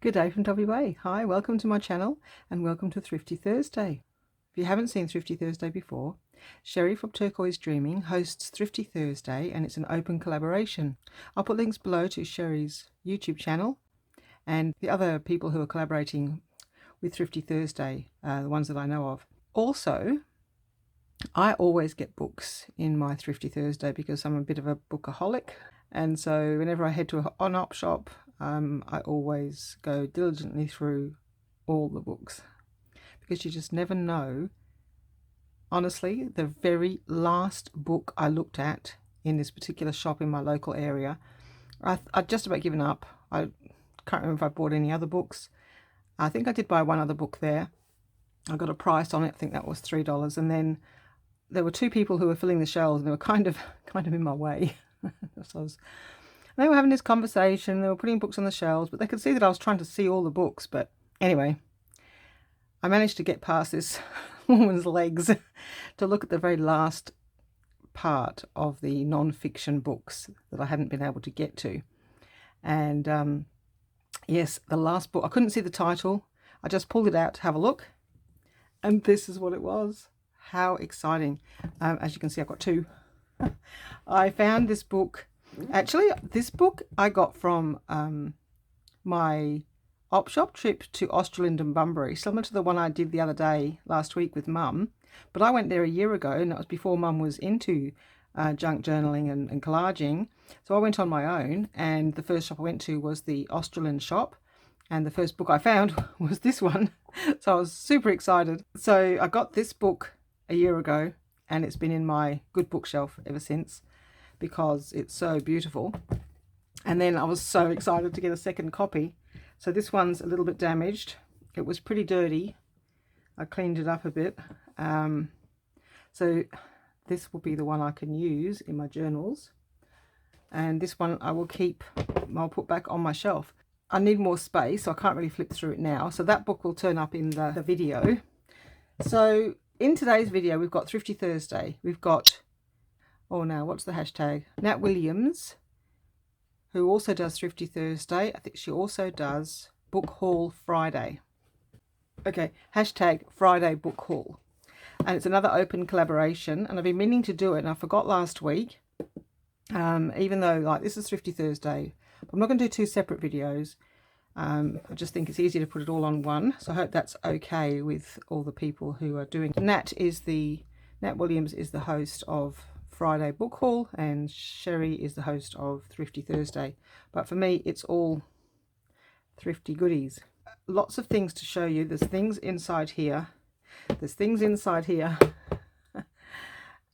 Good day from WA. Hi, welcome to my channel and welcome to Thrifty Thursday. If you haven't seen Thrifty Thursday before, Sheree from Turquoise Dreaming hosts Thrifty Thursday and it's an open collaboration. I'll put links below to Sheree's YouTube channel and the other people who are collaborating with Thrifty Thursday, the ones that I know of. Also, I always get books in my Thrifty Thursday because I'm a bit of a bookaholic, and so whenever I head to an on-up shop, I always go diligently through all the books because you just never know. Honestly, the very last book I looked at in this particular shop in my local area, I'd just about given up. I can't remember if I bought any other books. I think I did buy one other book there. I got a price on it. I think that was $3, and then there were two people who were filling the shelves and they were kind of in my way. So they were having this conversation, they were putting books on the shelves, but they could see that I was trying to see all the books. But anyway, I managed to get past this woman's legs to look at the very last part of the non-fiction books that I hadn't been able to get to. And yes, the last book, I couldn't see the title. I just pulled it out to have a look, and this is what it was. How exciting. As you can see, I've got two. I found this book. Actually, this book I got from my op shop trip to Australand and Bunbury, similar to the one I did the other day last week with Mum. But I went there a year ago, and that was before Mum was into junk journaling and collaging. So I went on my own, and the first shop I went to was the Australand shop. And the first book I found was this one. So I was super excited. So I got this book a year ago, and it's been in my good bookshelf ever since because it's so beautiful. And then I was so excited to get a second copy. So this one's a little bit damaged. It was pretty dirty. I cleaned it up a bit. So this will be the one I can use in my journals. And this one I will keep, I'll put back on my shelf. I need more space, so I can't really flip through it now. So that book will turn up in the video. So in today's video, we've got Thrifty Thursday. We've got, oh now, what's the hashtag? Nat Williams, who also does Thrifty Thursday. I think she also does Book Haul Friday. Okay, hashtag Friday Book Haul. And it's another open collaboration, and I've been meaning to do it, and I forgot last week. Even though, like, this is Thrifty Thursday, I'm not going to do two separate videos. I just think it's easier to put it all on one. So I hope that's okay with all the people who are doing it. Nat Williams is the host of Friday Book Haul, and Sheree is the host of Thrifty Thursday. But for me, it's all thrifty goodies. Lots of things to show you. There's things inside here. There's things inside here.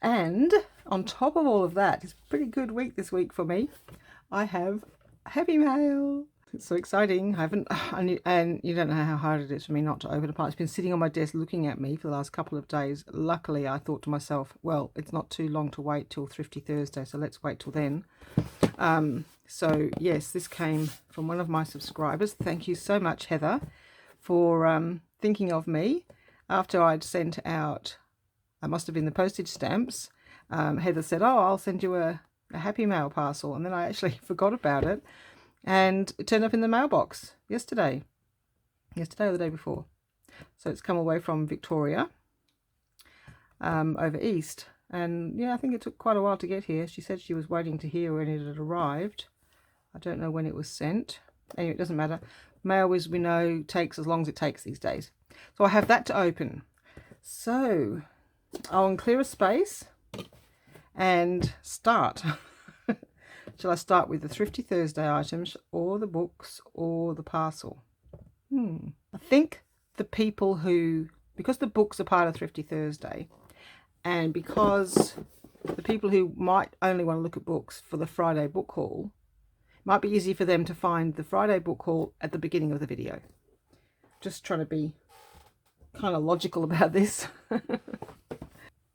And on top of all of that, it's a pretty good week this week for me. I have happy mail. It's so exciting. And you don't know how hard it is for me not to open a part. It's been sitting on my desk looking at me for the last couple of days. Luckily, I thought to myself, well, it's not too long to wait till Thrifty Thursday, so let's wait till then. So yes, this came from one of my subscribers. Thank you so much, Heather, for thinking of me after I'd sent out, it must have been the postage stamps. Heather said, oh, I'll send you a happy mail parcel, and then I actually forgot about it, and it turned up in the mailbox yesterday or the day before. So it's come away from Victoria over east, and yeah, I think it took quite a while to get here. She said she was waiting to hear when it had arrived. I don't know when it was sent. Anyway, it doesn't matter. Mail, as we know, takes as long as it takes these days. So I have that to open. So I'll clear a space and start. Shall I start with the Thrifty Thursday items, or the books, or the parcel? I think the people who, because the books are part of Thrifty Thursday, and because the people who might only want to look at books for the Friday book haul, it might be easy for them to find the Friday book haul at the beginning of the video. Just trying to be kind of logical about this.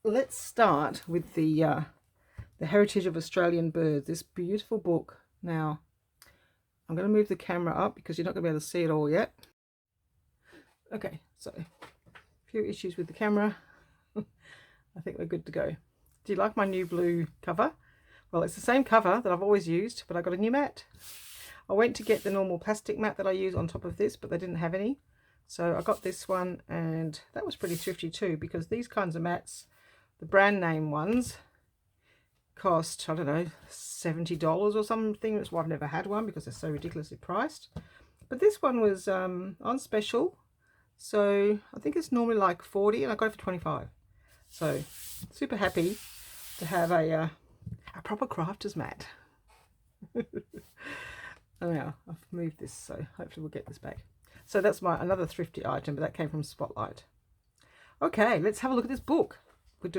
Let's start with the Heritage of Australian Birds, this beautiful book. Now, I'm going to move the camera up because you're not going to be able to see it all yet. Okay, so a few issues with the camera. I think we're good to go. Do you like my new blue cover? Well, it's the same cover that I've always used, but I got a new mat. I went to get the normal plastic mat that I use on top of this, but they didn't have any. So I got this one, and that was pretty thrifty too, because these kinds of mats, the brand name ones, cost, I don't know, $70 or something. That's why I've never had one, because they're so ridiculously priced. But this one was on special, so I think it's normally like 40, and I got it for 25. So super happy to have a proper crafter's mat. Oh yeah, I've moved this, so hopefully we'll get this back. So that's another thrifty item, but that came from Spotlight. Okay, let's have a look at this book. We're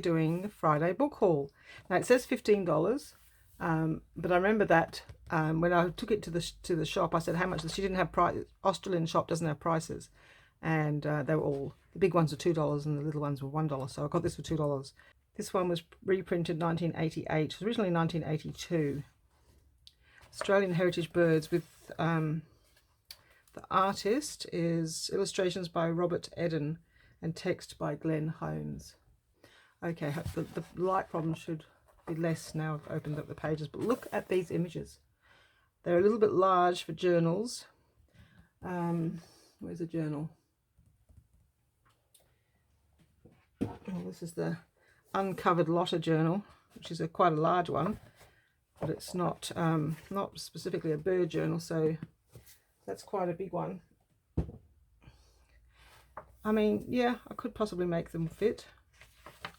doing Friday book haul. Now it says $15, but I remember that when I took it to the shop, I said how much. She didn't have price. Australian shop doesn't have prices, and they were all, the big ones were $2 and the little ones were $1. So I got this for $2. This one was reprinted 1988. It was originally 1982. Australian heritage birds with the artist is illustrations by Robert Eden and text by Glenn Holmes. Okay, the light problem should be less now I've opened up the pages, but look at these images. They're a little bit large for journals. Where's the journal? Oh, this is the uncovered Lotta journal, which is quite a large one, but it's not specifically a bird journal, so that's quite a big one. I mean, yeah, I could possibly make them fit.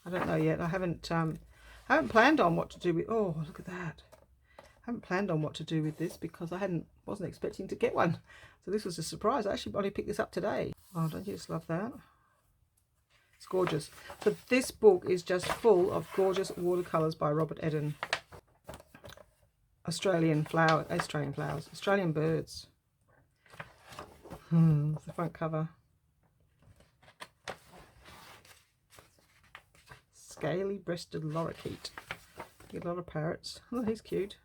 I don't know yet. I haven't planned on what to do with. Oh, look at that! I haven't planned on what to do with this because I wasn't expecting to get one. So this was a surprise. I actually only picked this up today. Oh, don't you just love that? It's gorgeous. So this book is just full of gorgeous watercolors by Robert Eden. Australian flowers, Australian birds. It's the front cover. Scaly-breasted lorikeet. Get a lot of parrots. Oh, he's cute.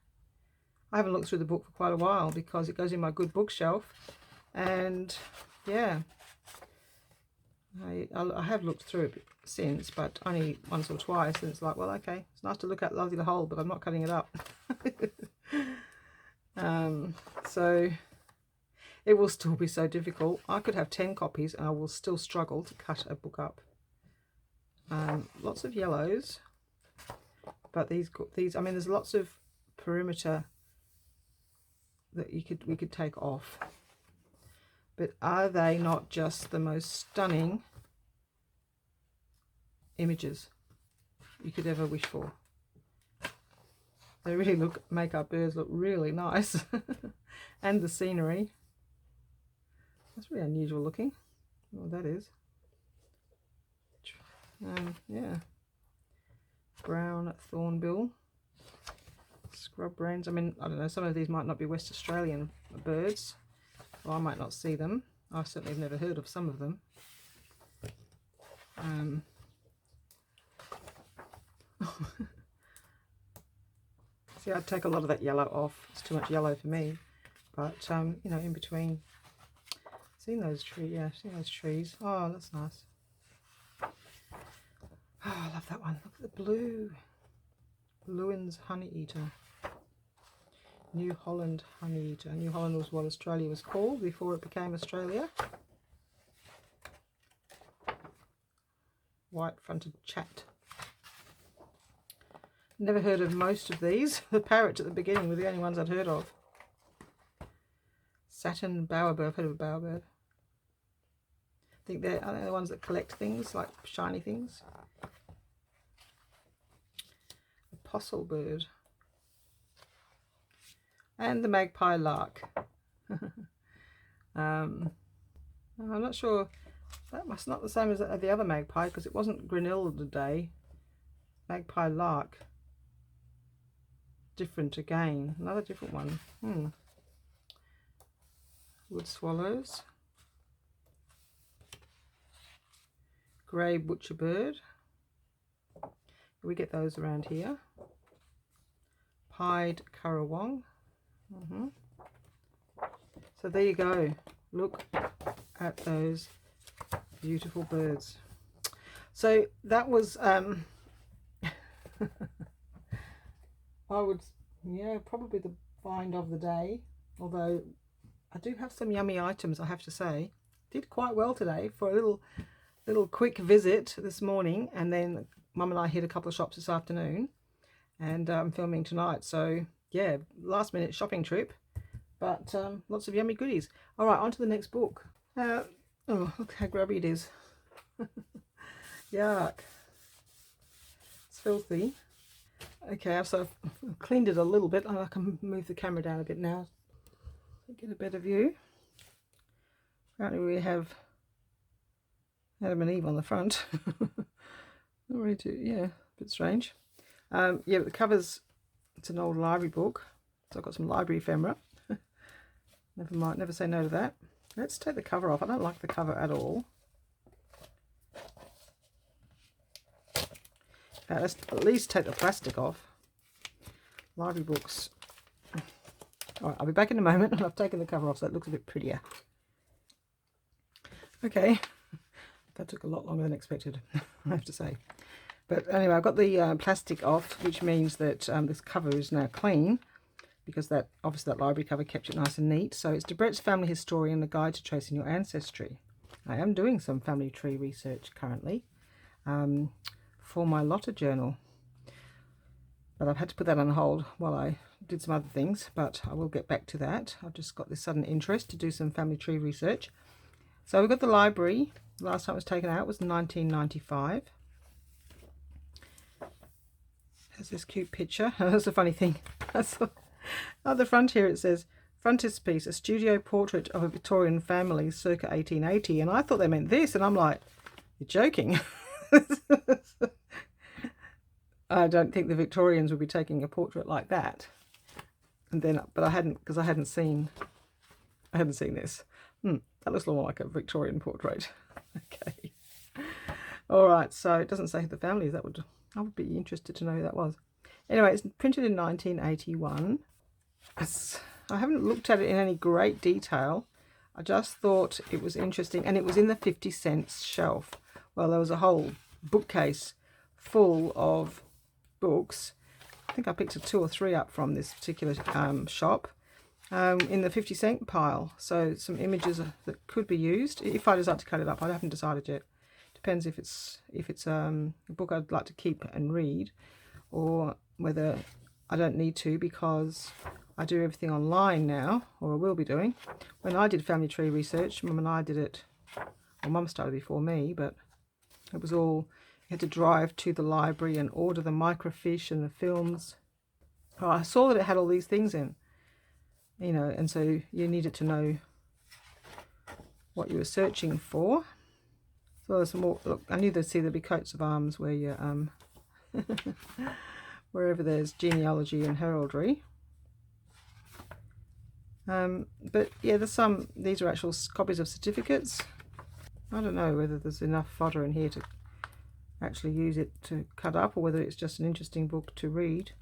I haven't looked through the book for quite a while because it goes in my good bookshelf, and yeah, I have looked through it since, but only once or twice, and it's like, well, okay, it's nice to look at lovely the whole, but I'm not cutting it up. So it will still be so difficult. I could have 10 copies and I will still struggle to cut a book up. Lots of yellows, but these I mean, there's lots of perimeter that we could take off, but are they not just the most stunning images you could ever wish for? They really make our birds look really nice. And the scenery, that's really unusual looking. What that is. Yeah, brown thornbill, scrub brains. I mean, I don't know, some of these might not be West Australian birds, or I might not see them. I certainly have never heard of some of them. See, I'd take a lot of that yellow off. It's too much yellow for me. But you know, in between, seeing those trees, yeah, seeing those trees. Oh, that's nice. Oh, I love that one. Look at the blue. Lewin's Honey Eater. New Holland Honey Eater. New Holland was what Australia was called before it became Australia. White-fronted chat. Never heard of most of these. The parrots at the beginning were the only ones I'd heard of. Satin bowerbird. I've heard of a bowerbird. I think they're the ones that collect things, like shiny things. A possil bird. And the magpie lark. I'm not sure. That must not the same as the other magpie, because it wasn't Grenilla today. Magpie lark. Different again. Another different one. Wood swallows. Grey butcher bird. We get those around here. Pied currawong. So there you go. Look at those beautiful birds. So that was I would, yeah, probably the find of the day. Although I do have some yummy items, I have to say. Did quite well today for a little quick visit this morning, and then Mum and I hit a couple of shops this afternoon, and I'm filming tonight. So yeah, last minute shopping trip, but lots of yummy goodies. All right, on to the next book. Oh, look how grubby it is. Yuck. It's filthy. Okay, I've sort of cleaned it a little bit. I can move the camera down a bit now to get a better view. Apparently we have Adam and Eve on the front. Not really too, yeah, a bit strange. Yeah, the cover's, it's an old library book, so I've got some library ephemera. Never mind, never say no to that. Let's take the cover off. I don't like the cover at all. Let's at least take the plastic off. Library books. All right, I'll be back in a moment, and I've taken the cover off so it looks a bit prettier. Okay, that took a lot longer than expected, I have to say. But anyway, I've got the plastic off, which means that this cover is now clean, because that obviously that library cover kept it nice and neat. So it's Debrett's Family Historian, a guide to tracing your ancestry. I am doing some family tree research currently for my Lotta journal, but I've had to put that on hold while I did some other things, but I will get back to that. I've just got this sudden interest to do some family tree research. So we've got the library. The last time it was taken out was 1995. There's this cute picture. That's a funny thing. At the front here it says, frontispiece, a studio portrait of a Victorian family circa 1880. And I thought they meant this, and I'm like, you're joking. I don't think the Victorians would be taking a portrait like that. And then, but I hadn't, because I hadn't seen this. That looks more like a Victorian portrait. Okay. All right. So it doesn't say who the family is. I would be interested to know who that was. Anyway, it's printed in 1981. I haven't looked at it in any great detail. I just thought it was interesting, and it was in the 50-cent shelf. Well, there was a whole bookcase full of books. I think I picked 2 or 3 up from this particular shop in the 50-cent pile. So some images that could be used if I decide to cut it up. I haven't decided yet. Depends if it's a book I'd like to keep and read, or whether I don't need to, because I do everything online now, or I will be doing. When I did family tree research, Mum and I did it. Well, Mum started before me, but it was all, you had to drive to the library and order the microfiche and the films. Oh, I saw that it had all these things in, you know, and so you needed to know what you were searching for. So there's some more. Look, I knew there'd be coats of arms where you wherever there's genealogy and heraldry. But yeah, there's some. These are actual copies of certificates. I don't know whether there's enough fodder in here to actually use it to cut up, or whether it's just an interesting book to read.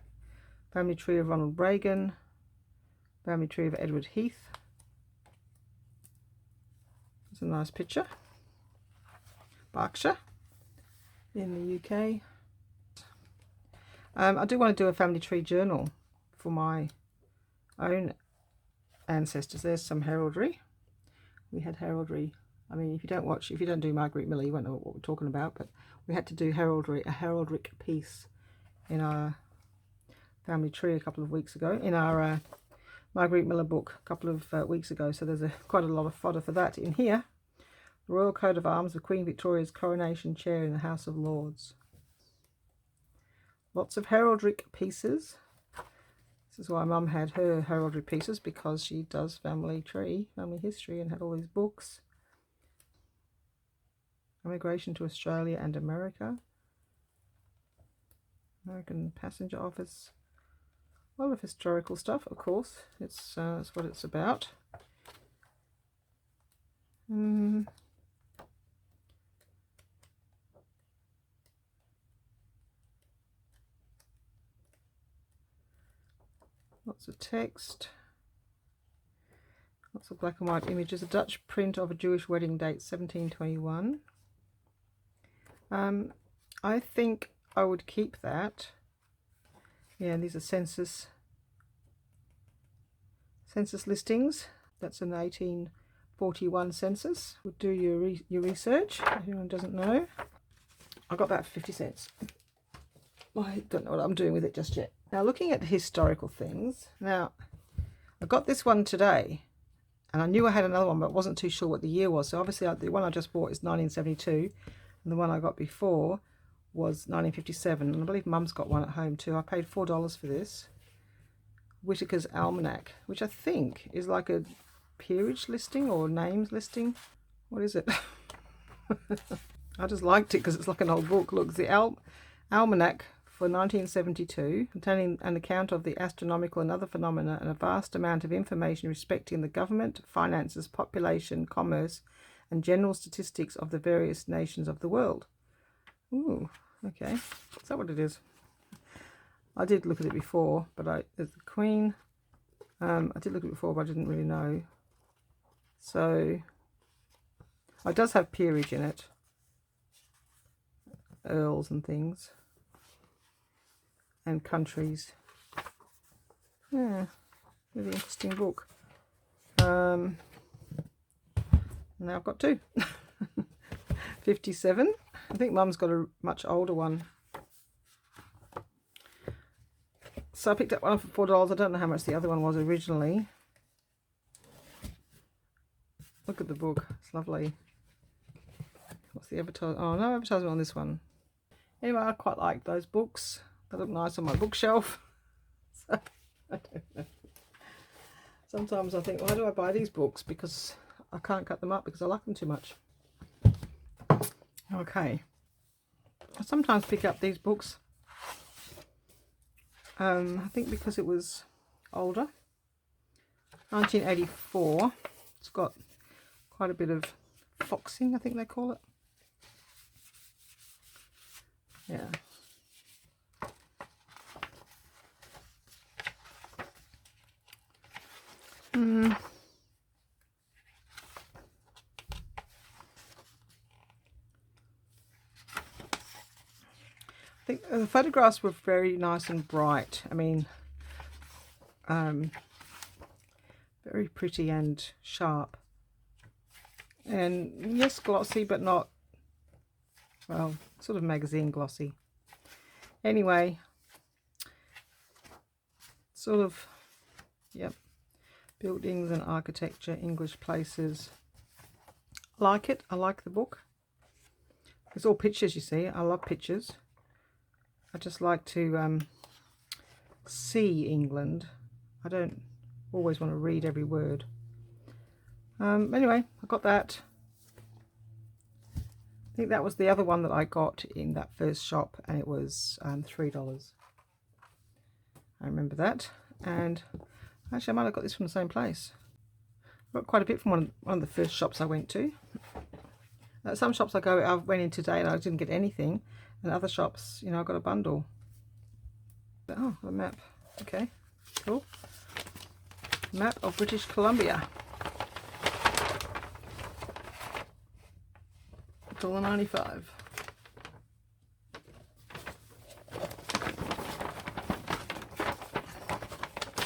Family tree of Ronald Reagan. Family tree of Edward Heath. It's a nice picture. Berkshire in the UK. I do want to do a family tree journal for my own ancestors. There's some heraldry. We had heraldry. I mean, if you don't do Margaret Miller, you won't know what we're talking about, but we had to do heraldry, a heraldic piece in our family tree a couple of weeks ago, in our Margaret Miller book a couple of weeks ago. So there's quite a lot of fodder for that in here. The Royal Coat of Arms of Queen Victoria's coronation chair in the House of Lords. Lots of heraldic pieces. This is why Mum had her heraldry pieces, because she does family tree, family history, and had all these books. Immigration to Australia and America. American Passenger Office. A lot of historical stuff, of course. That's what it's about. Lots of text, lots of black and white images. A Dutch print of a Jewish wedding date, 1721. I think I would keep that. Yeah, these are census census listings. That's an 1841 census. Would do your research, if anyone doesn't know. I got that for 50 cents. I don't know what I'm doing with it just yet. Now, looking at historical things. Now, I got this one today, and I knew I had another one, but wasn't too sure what the year was. So obviously the one I just bought is 1972, and the one I got before was 1957, and I believe Mum's got one at home too. I paid $4 for this. Whitaker's Almanac, which I think is like a peerage listing or names listing. What is it? I just liked it because it's like an old book. Look, the Almanac for 1972, containing an account of the astronomical and other phenomena and a vast amount of information respecting the government, finances, population, commerce, and general statistics of the various nations of the world. Ooh, okay. Is that what it is? I did look at it before, but there's the Queen. I did look at it before, but I didn't really know. So, it does have peerage in it. Earls and things. And countries. Yeah, really interesting book. Now I've got two. 57. I think Mum's got a much older one. So I picked up one for $4. I don't know how much the other one was originally. Look at the book. It's lovely. What's the advertisement? Oh, no advertisement on this one. Anyway, I quite like those books. They look nice on my bookshelf. So, I don't know. Sometimes I think, why do I buy these books? Because I can't cut them up because I like them too much. Okay. I sometimes pick up these books. I think because it was older. 1984. It's got quite a bit of foxing, I think they call it. Yeah. I think the photographs were very nice and bright. I mean, very pretty and sharp. And yes, glossy, but not, well, sort of magazine glossy. Anyway, sort of, yep. Buildings and architecture, English places. I like it. I like the book. It's all pictures, you see. I love pictures. I just like to see England. I don't always want to read every word. Anyway, I got that. I think that was the other one that I got in that first shop, and it was $3. I remember that. And actually, I might have got this from the same place. I got quite a bit from one of the first shops I went to. Some shops I went in today and I didn't get anything, and other shops, you know, I got a bundle. But, oh, a map. Okay, cool. Map of British Columbia. $1.95.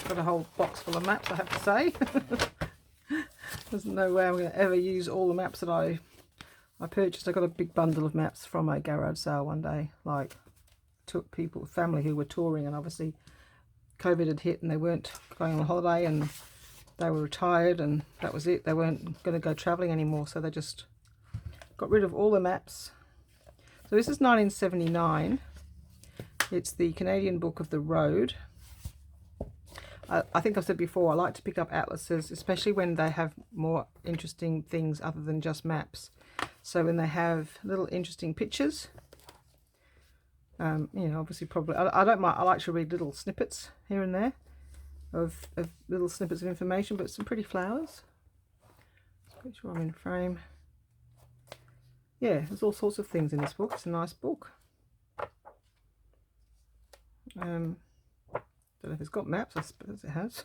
Got a whole box full of maps, I have to say. There's no way I'm going to ever use all the maps that I purchased. I got a big bundle of maps from a garage sale one day. Like, took family who were touring, and obviously COVID had hit and they weren't going on holiday and they were retired, and that was it. They weren't going to go travelling anymore, so they just got rid of all the maps. So this is 1979. It's the Canadian Book of the Road. I think I've said before, I like to pick up atlases, especially when they have more interesting things other than just maps. So when they have little interesting pictures, you know, obviously probably, I don't mind, I like to read little snippets here and there of little snippets of information, but some pretty flowers. Let's make sure I'm in frame. Yeah, there's all sorts of things in this book. It's a nice book. Don't know if it's got maps, I suppose it has.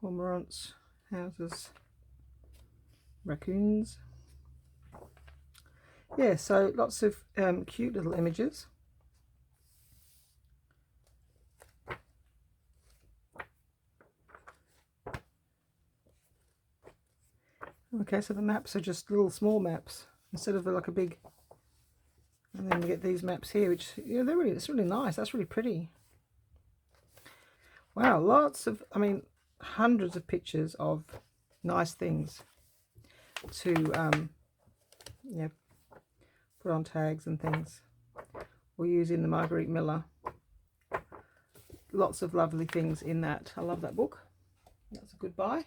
Cormorants, houses, raccoons. Yeah, so lots of cute little images. Okay, so the maps are just little small maps instead of like a big. And then we get these maps here, which, yeah, it's really nice. That's really pretty. Wow, lots of, I mean, hundreds of pictures of nice things to, yeah, put on tags and things. We'll use in the Marguerite Miller. Lots of lovely things in that. I love that book. That's a good buy.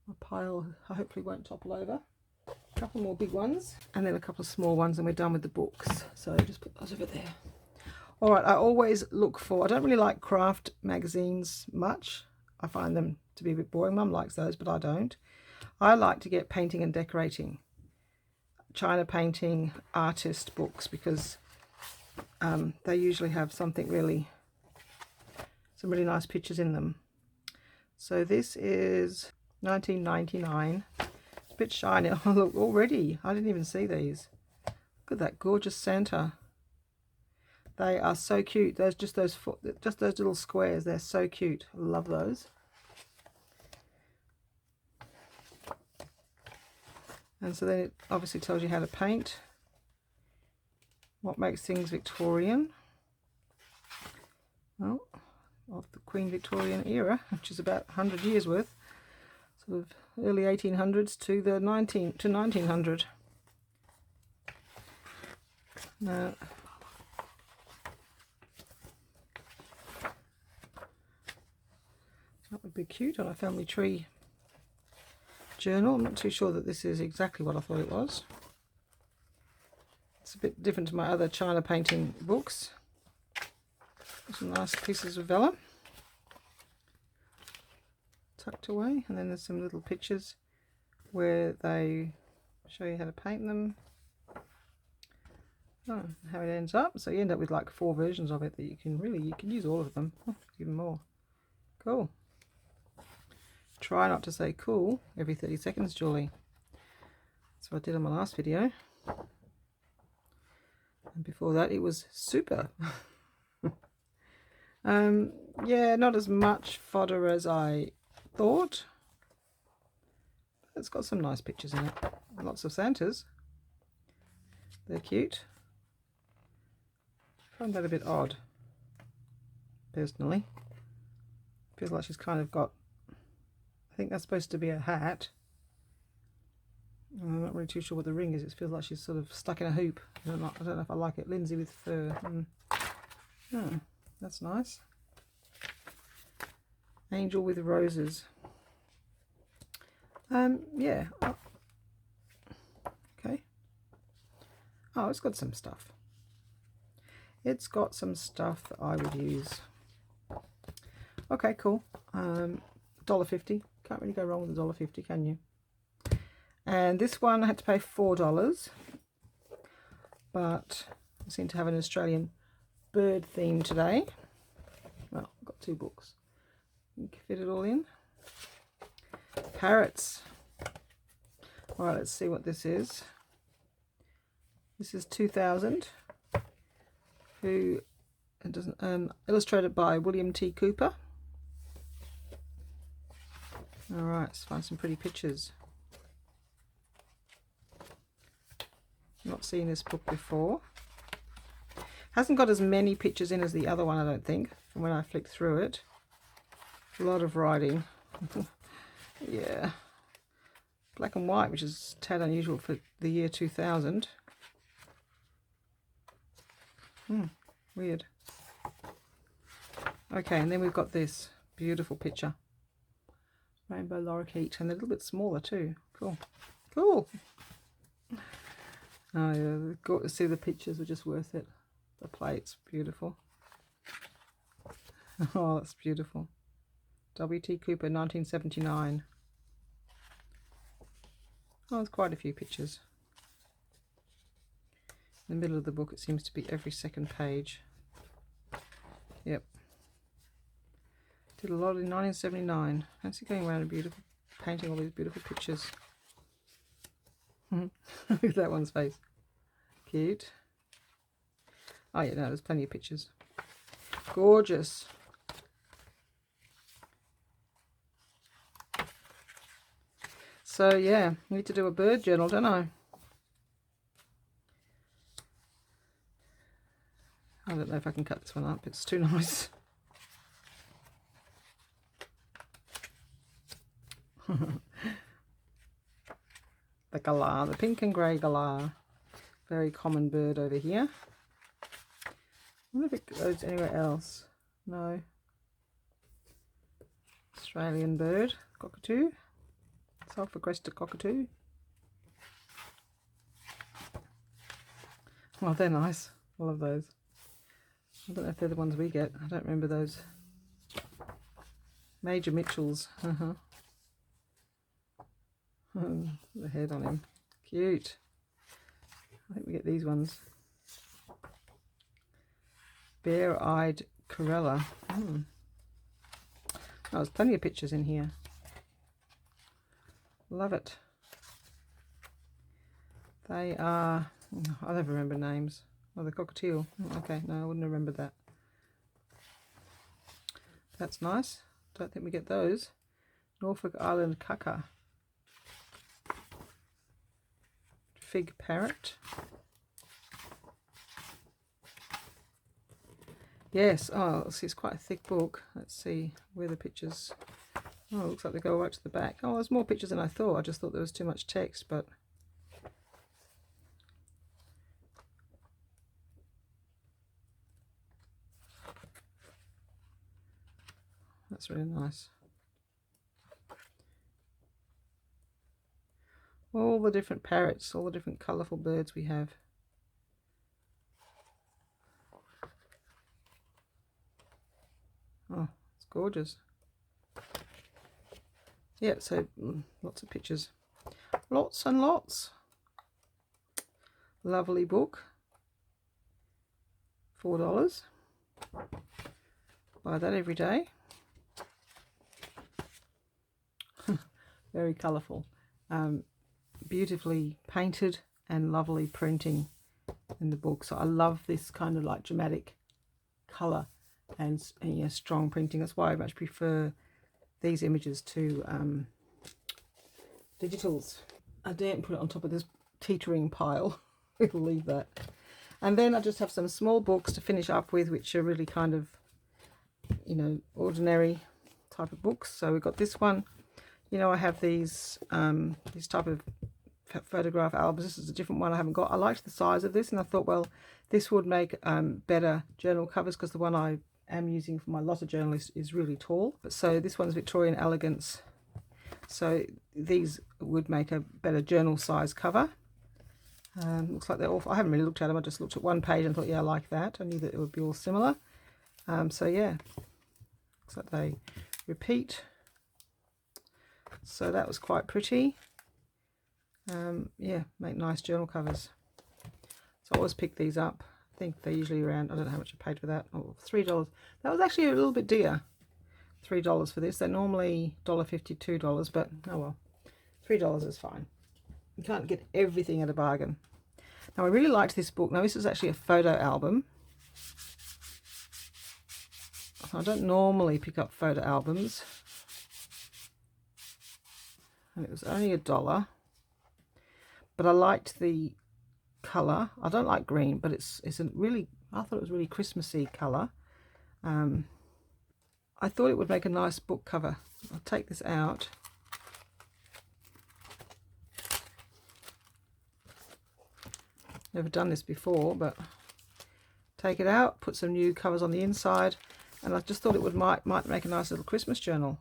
My pile hopefully won't topple over. A couple more big ones and then a couple of small ones, and we're done with the books. So just put those over there. All right, I always look for, I don't really like craft magazines much. I find them to be a bit boring. Mum likes those, but I don't. I like to get painting and decorating, China painting, artist books, because they usually have something really, some really nice pictures in them. So this is 1999. It's a bit shiny. Oh, look, already. I didn't even see these. Look at that gorgeous Santa. They are so cute. There's just those little squares. They're so cute. I love those. And so then it obviously tells you how to paint, what makes things Victorian. Well, of the Queen Victorian era, which is about 100 years worth, sort of early 1800s to the 1900. Now, that would be cute on a family tree journal. I'm not too sure that this is exactly what I thought it was. It's a bit different to my other China painting books. Some nice pieces of vellum tucked away, and then there's some little pictures where they show you how to paint them. Oh, how it ends up. So you end up with like 4 versions of it that you can use all of them. Oh, even more. Cool. Try not to say cool every 30 seconds, Julie. That's what I did on my last video. And before that it was super. Yeah, not as much fodder as I thought. It's got some nice pictures in it. Lots of Santas. They're cute. I find that a bit odd, personally. Feels like she's kind of got, I think that's supposed to be a hat. I'm not really too sure what the ring is. It feels like she's sort of stuck in a hoop. I don't know if I like it. Lindsay with fur. Oh, that's nice. Angel with roses. Yeah. Oh. Okay. Oh, it's got some stuff. It's got some stuff that I would use. Okay, cool. $1.50. Can't really go wrong with $1.50, can you? And this one I had to pay $4, but I seem to have an Australian bird theme today. Well, I've got 2 books. You can fit it all in. Parrots. All right, let's see what this is. This is 2000. Who it doesn't illustrated by William T. Cooper. All right, let's find some pretty pictures. Not seen this book before. Hasn't got as many pictures in as the other one, I don't think, from when I flicked through it. A lot of writing. Yeah. Black and white, which is a tad unusual for the year 2000. Weird. Okay, and then we've got this beautiful picture. Rainbow lorikeet, and they're a little bit smaller too. Cool. Cool. Oh yeah, got to see the pictures are just worth it. The plate's beautiful. Oh, that's beautiful. W.T. Cooper, 1979. Oh, there's quite a few pictures. In the middle of the book, it seems to be every second page. Yep. Did a lot in 1979. Fancy going around and painting all these beautiful pictures. Look at that one's face. Cute. Oh yeah, no, there's plenty of pictures. Gorgeous. So yeah, I need to do a bird journal, don't I? I don't know if I can cut this one up. It's too nice. The galah, the pink and grey galah. Very common bird over here. I wonder if it goes anywhere else. No. Australian bird, cockatoo. Self-aggressive cockatoo. Oh, they're nice. I love those. I don't know if they're the ones we get. I don't remember those. Major Mitchell's. The head on him. Cute. I think we get these ones. Bare-eyed Corella. Oh, there's plenty of pictures in here. Love it. They are... I never remember names. Oh, the cockatiel. Okay, no, I wouldn't remember that. That's nice. Don't think we get those. Norfolk Island Kaka. Fig parrot. Yes, oh, let's see, it's quite a thick book. Let's see where the pictures... Oh, it looks like they go right to the back. Oh, there's more pictures than I thought. I just thought there was too much text, but... That's really nice. All the different parrots, all the different colourful birds we have. Oh, it's gorgeous. Yeah, so lots of pictures. Lots and lots. Lovely book. $4. Buy that every day. Very colourful. Beautifully painted and lovely printing in the book. So I love this kind of like dramatic colour and yeah, strong printing. That's why I much prefer these images to digitals. I daren't put it on top of this teetering pile. We'll leave that. And then I just have some small books to finish up with, which are really kind of, you know, ordinary type of books. So we've got this one. You know, I have these type of photograph albums. This is a different one I haven't got. I liked the size of this, and I thought, well, this would make better journal covers, because the one I am using for my Lotta journal is really tall. But so this one's Victorian Elegance. So these would make a better journal size cover. Looks like they're all... I haven't really looked at them. I just looked at one page and thought, yeah, I like that. I knew that it would be all similar. So yeah, looks like they repeat. So that was quite pretty. Yeah, make nice journal covers. So I always pick these up. I think they're usually around, I don't know how much I paid for that. Oh, $3. That was actually a little bit dear. $3 for this. They're normally $1.50, $2, but oh well. $3 is fine. You can't get everything at a bargain. Now I really liked this book. Now this is actually a photo album. I don't normally pick up photo albums. And it was only $1. But I liked the colour. I don't like green, but it's a really, I thought it was really Christmassy colour. I thought it would make a nice book cover. I'll take this out. Never done this before, but take it out, put some new covers on the inside, and I just thought it might make a nice little Christmas journal.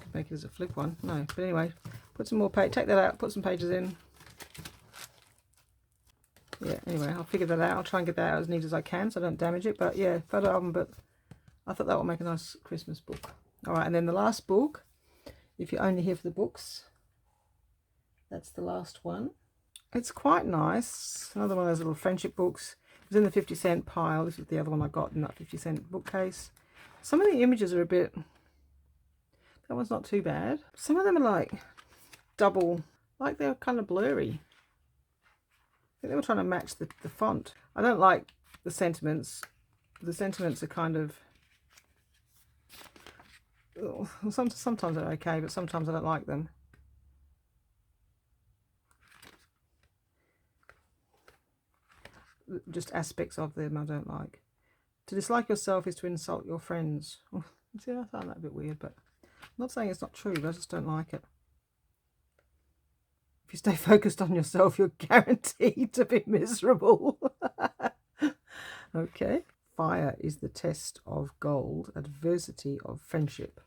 Could make it as a flip one. No, but anyway, put some more page. Take that out, put some pages in. Yeah, anyway, I'll figure that out. I'll try and get that out as neat as I can so I don't damage it. But yeah, photo album, but I thought that would make a nice Christmas book. Alright, and then the last book, if you're only here for the books, that's the last one. It's quite nice. Another one of those little friendship books. It was in the 50-cent pile. This is the other one I got in that 50-cent bookcase. Some of the images are a bit... That one's not too bad. Some of them are like double, like they're kind of blurry. I think they were trying to match the font. I don't like the sentiments. The sentiments are kind of... Sometimes they're okay, but sometimes I don't like them. just aspects of them I don't like. To dislike yourself is to insult your friends. See, I found that a bit weird, but I'm not saying it's not true, but I just don't like it. If you stay focused on yourself, you're guaranteed to be miserable. Okay. Fire is the test of gold, adversity of friendship.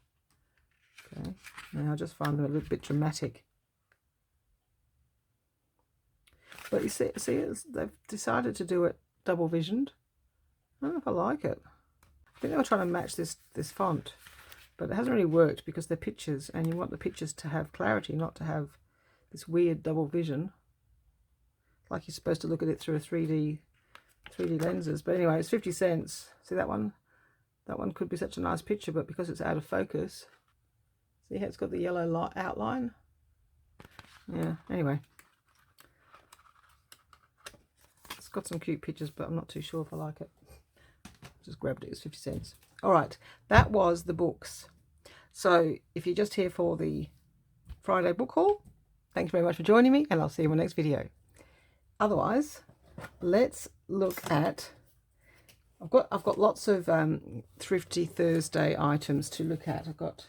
Okay. Now I just find them a little bit dramatic. But you see they've decided to do it double visioned. I don't know if I like it. I think they were trying to match this font, but it hasn't really worked because they're pictures, and you want the pictures to have clarity, not to have this weird double vision. Like you're supposed to look at it through a 3D lenses. But anyway, it's 50 cents. See that one? That one could be such a nice picture, but because it's out of focus, see how it's got the yellow outline? Yeah, anyway. It's got some cute pictures, but I'm not too sure if I like it. Just grabbed it, it's 50 cents. All right, that was the books. So if you're just here for the Friday book haul, thanks very much for joining me, and I'll see you in my next video. Otherwise, let's look at, I've got lots of Thrifty Thursday items to look at. I've got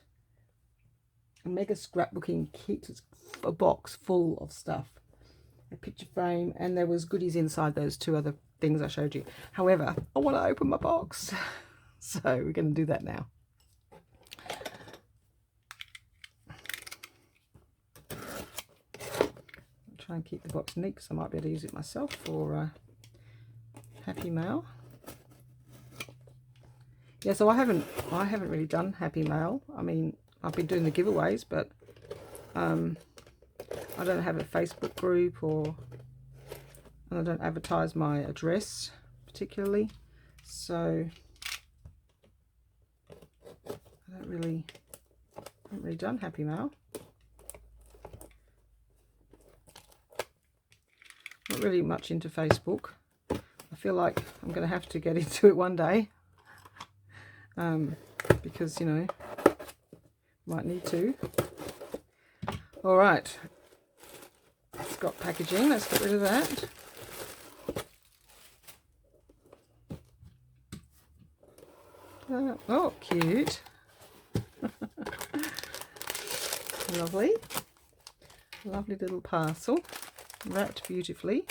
a mega scrapbooking kit. It's a box full of stuff, a picture frame, and there was goodies inside those two other things I showed you. However, I want to open my box, so we're going to do that now. I'll try and keep the box neat because I might be able to use it myself for Happy Mail. Yeah, so I haven't really done Happy Mail. I mean, I've been doing the giveaways, but I don't have a Facebook group, and I don't advertise my address particularly, so I haven't really done Happy Mail. Not really much into Facebook. I feel like I'm going to have to get into it one day, because, you know, might need to. All right, it's got packaging. Let's get rid of that. Oh, cute. Lovely. Lovely little parcel, wrapped beautifully.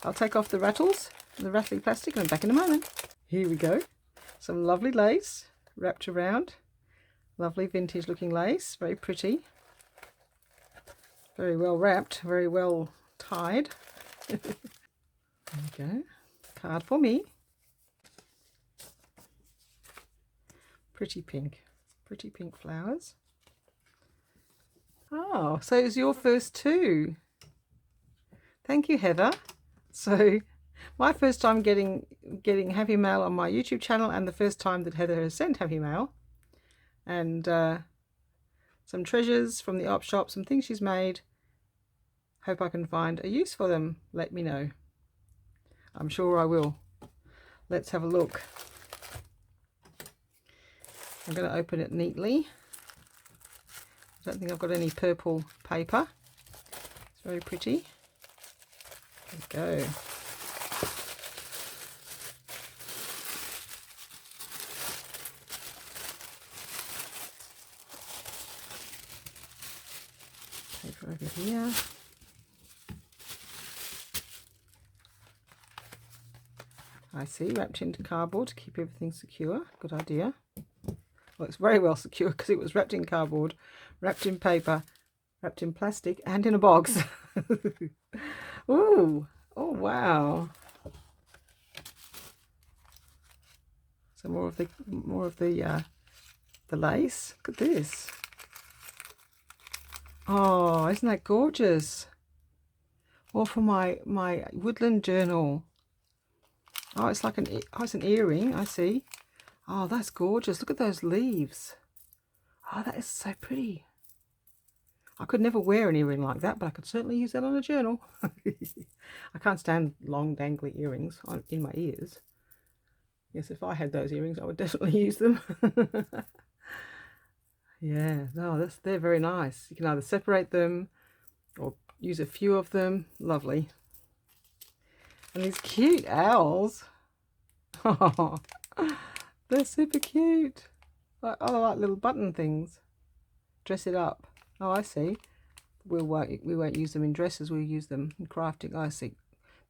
I'll take off the rattly plastic, and I'm back in a moment. Here we go. Some lovely lace wrapped around. Lovely vintage looking lace, very pretty. Very well wrapped, very well tied. There we go. Card for me. Pretty pink flowers. Oh, so it's your first two. Thank you, Heather. So my first time getting Happy Mail on my YouTube channel, and the first time that Heather has sent Happy Mail. And some treasures from the op shop, some things she's made. Hope I can find a use for them. Let me know. I'm sure I will. Let's have a look. I'm going to open it neatly. I don't think I've got any purple paper. It's very pretty. There we go. Paper over here. I see, wrapped into cardboard to keep everything secure. Good idea. Well, it's very well secure because it was wrapped in cardboard, wrapped in paper, wrapped in plastic, and in a box. Ooh, oh wow! So more of the lace. Look at this. Oh, isn't that gorgeous? Or for my woodland journal. Oh, it's like it's an earring. I see. Oh, that's gorgeous. Look at those leaves. Oh, that is so pretty. I could never wear an earring like that, but I could certainly use that on a journal. I can't stand long dangly earrings in my ears. Yes, if I had those earrings, I would definitely use them. Yeah, no, they're very nice. You can either separate them or use a few of them. Lovely. And these cute owls. Oh, they're super cute. Like, oh, like little button things. Dress it up. Oh, I see. We won't use them in dresses. We'll use them in crafting. I see.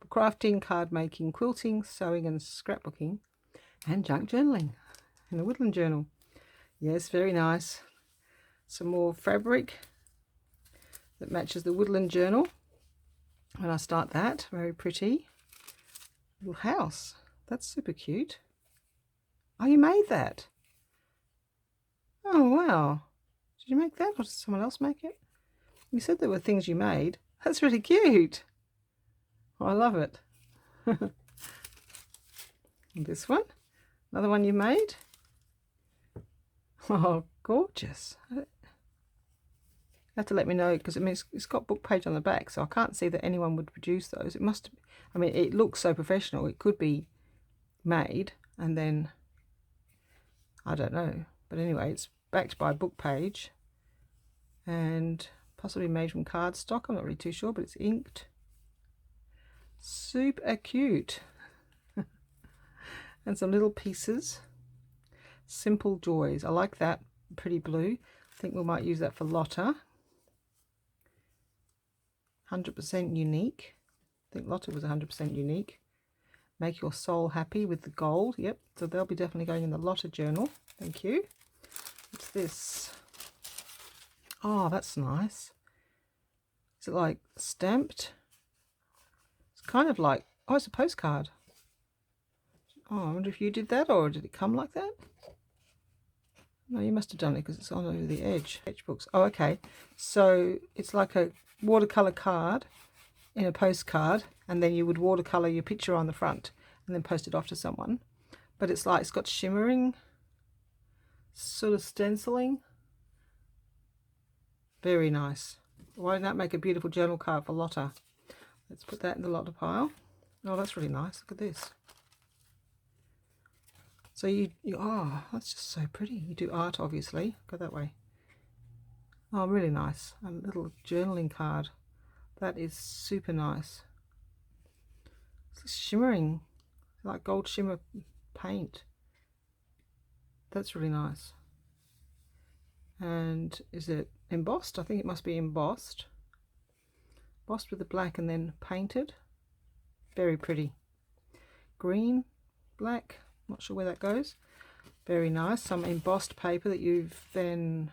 Crafting, card making, quilting, sewing and scrapbooking, and junk journaling in the woodland journal. Yes, very nice. Some more fabric that matches the woodland journal. When I start that, very pretty little house. That's super cute. Oh, you made that? Oh, wow. Did you make that, or did someone else make it? You said there were things you made. That's really cute. Oh, I love it. This one, another one you made. Oh, gorgeous. You have to let me know, because I mean, it's got book page on the back, so I can't see that anyone would produce those. It must, I mean, it looks so professional. It could be made and then, I don't know. But anyway, it's backed by book page and possibly made from cardstock. I'm not really too sure, but it's inked. Super cute. And some little pieces. Simple Joys. I like that. Pretty blue. I think we might use that for Lotta. 100% unique. I think Lotta was 100% unique. Make your soul happy with the gold. Yep, so they'll be definitely going in the Lotta journal. Thank you. What's this? Oh, that's nice. Is it like stamped? It's kind of like, oh, it's a postcard. Oh, I wonder if you did that, or did it come like that? No, you must have done it because it's on over the edge. Sketchbooks. Oh, okay. So it's like a watercolor card in a postcard, and then you would watercolor your picture on the front and then post it off to someone. But it's like, it's got shimmering, sort of stenciling. Very nice. Why didn't that make a beautiful journal card for Lotta? Let's put that in the Lotta pile. Oh, that's really nice. Look at this. So you oh, that's just so pretty. You do art, obviously. Go that way. Oh, really nice. A little journaling card. That is super nice. It's shimmering, like gold shimmer paint. That's really nice. And is it embossed? I think it must be embossed. Embossed with the black and then painted. Very pretty. Green, black. Not sure where that goes. Very nice. Some embossed paper that you've then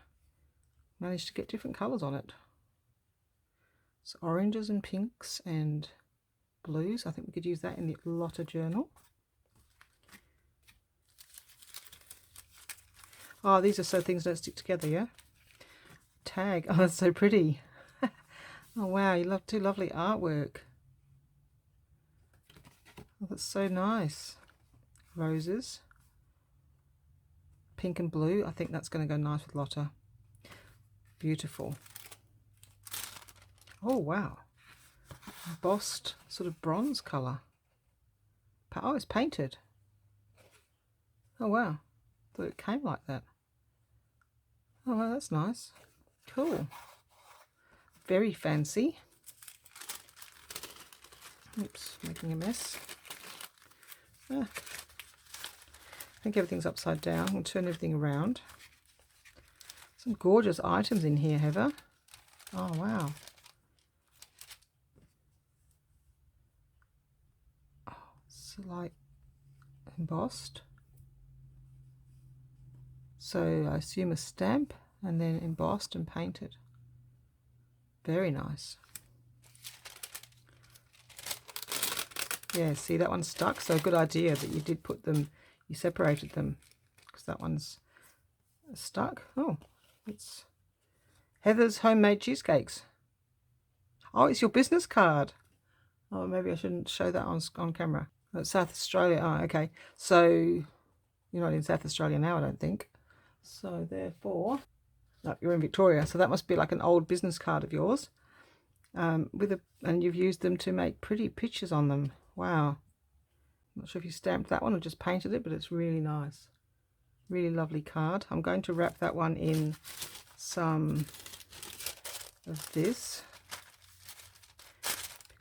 managed to get different colours on it. So oranges and pinks and blues. I think we could use that in the Lotta journal. Oh, these are so things don't stick together, yeah? Tag. Oh, that's so pretty. Oh, wow. You do lovely artwork. Oh, that's so nice. Roses. Pink and blue. I think that's going to go nice with Lotta. Beautiful. Oh, wow. Embossed sort of bronze colour. Oh, it's painted. Oh, wow. Thought it came like that. Oh, well, that's nice. Cool. Very fancy. Oops, making a mess. Ah. I think everything's upside down. We'll turn everything around. Some gorgeous items in here, Heather. Oh, wow. Oh, it's like embossed. So I assume a stamp and then embossed and painted. Very nice. Yeah, see, that one's stuck. So good idea that you did put them, you separated them, because that one's stuck. Oh, it's Heather's Homemade Cheesecakes. Oh, it's your business card. Oh, maybe I shouldn't show that on camera. Oh, it's South Australia. Oh, okay. So you're not in South Australia now, I don't think. So therefore, no, you're in Victoria. So that must be like an old business card of yours. And you've used them to make pretty pictures on them. Wow. Not sure if you stamped that one or just painted it, but it's really nice. Really lovely card. I'm going to wrap that one in some of this,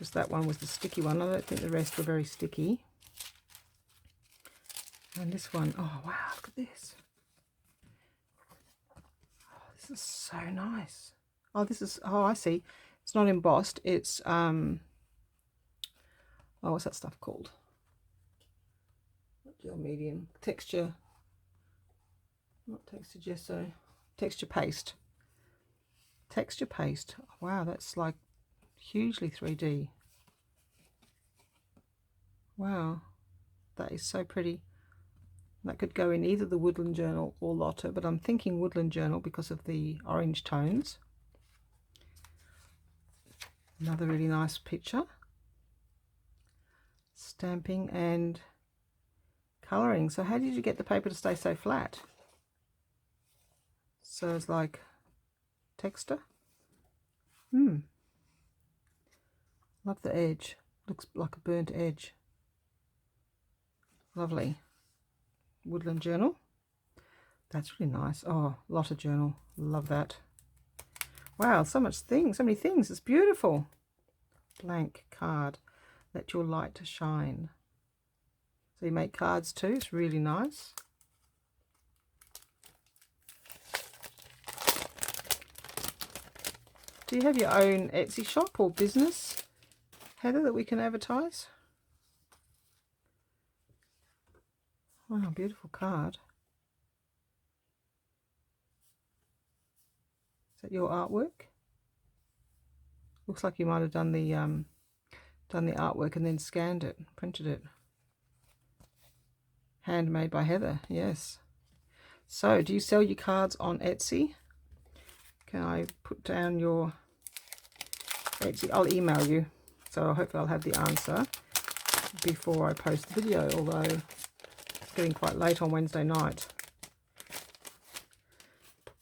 because that one was the sticky one. I don't think the rest were very sticky. And this one, oh wow, look at this. Oh, this is so nice. Oh, this is, oh, I see. It's not embossed. It's, oh, what's that stuff called? Gel medium. Texture, not texture gesso. Texture paste. Texture paste. Wow, that's like hugely 3D. Wow, that is so pretty. That could go in either the Woodland Journal or Lotta, but I'm thinking Woodland Journal because of the orange tones. Another really nice picture. Stamping and colouring. So how did you get the paper to stay so flat? So it's like texture. Love the edge. Looks like a burnt edge. Lovely. Woodland Journal. That's really nice. Oh, Lotta Journal. Love that. Wow, so much things, so many things. It's beautiful. Blank card. Let your light shine. So you make cards too. It's really nice. Do you have your own Etsy shop or business, Heather, that we can advertise? Wow, beautiful card. Is that your artwork? Looks like you might have done the artwork and then scanned it, printed it. Handmade by Heather, yes. So, do you sell your cards on Etsy? Can I put down your Etsy? I'll email you, so hopefully I'll have the answer before I post the video, although it's getting quite late on Wednesday night.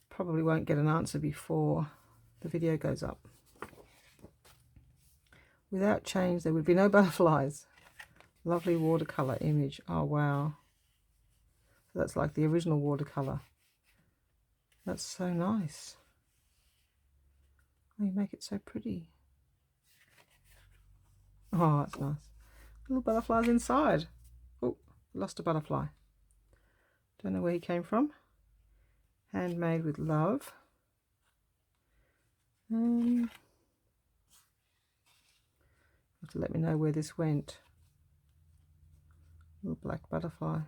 Probably won't get an answer before the video goes up. Without change, there would be no butterflies. Lovely watercolor image. Oh, wow. So that's like the original watercolor. That's so nice. Oh, you make it so pretty. Oh, that's nice. Little butterflies inside. Oh, lost a butterfly. Don't know where he came from. Handmade with love. You have to let me know where this went. Little black butterfly.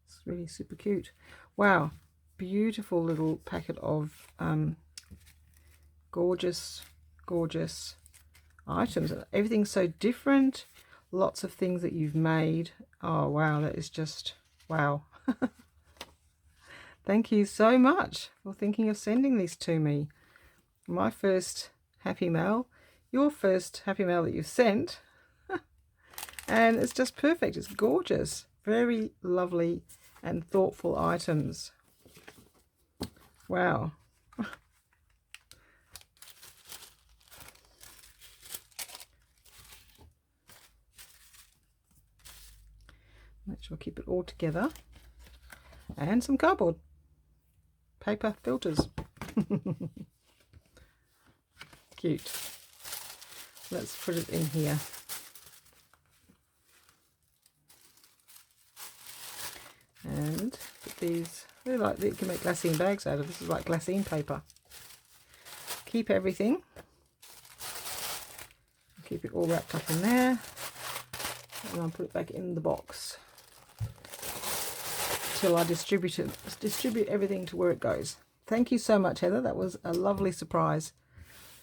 It's really super cute. Wow, beautiful little packet of gorgeous items. Everything's so different. Lots of things that you've made. Oh wow, that is just wow. Thank you so much for thinking of sending these to me. My first happy mail, your first happy mail that you've sent. And it's just perfect. It's gorgeous. Very lovely and thoughtful items. Wow. Make sure I keep it all together. And some cardboard. Paper filters. Cute. Let's put it in here. And put these, really like, you can make glassine bags out of this. Is like glassine paper. Keep everything. Keep it all wrapped up in there. And I'll put it back in the box till I distribute everything to where it goes. Thank you so much, Heather. That was a lovely surprise.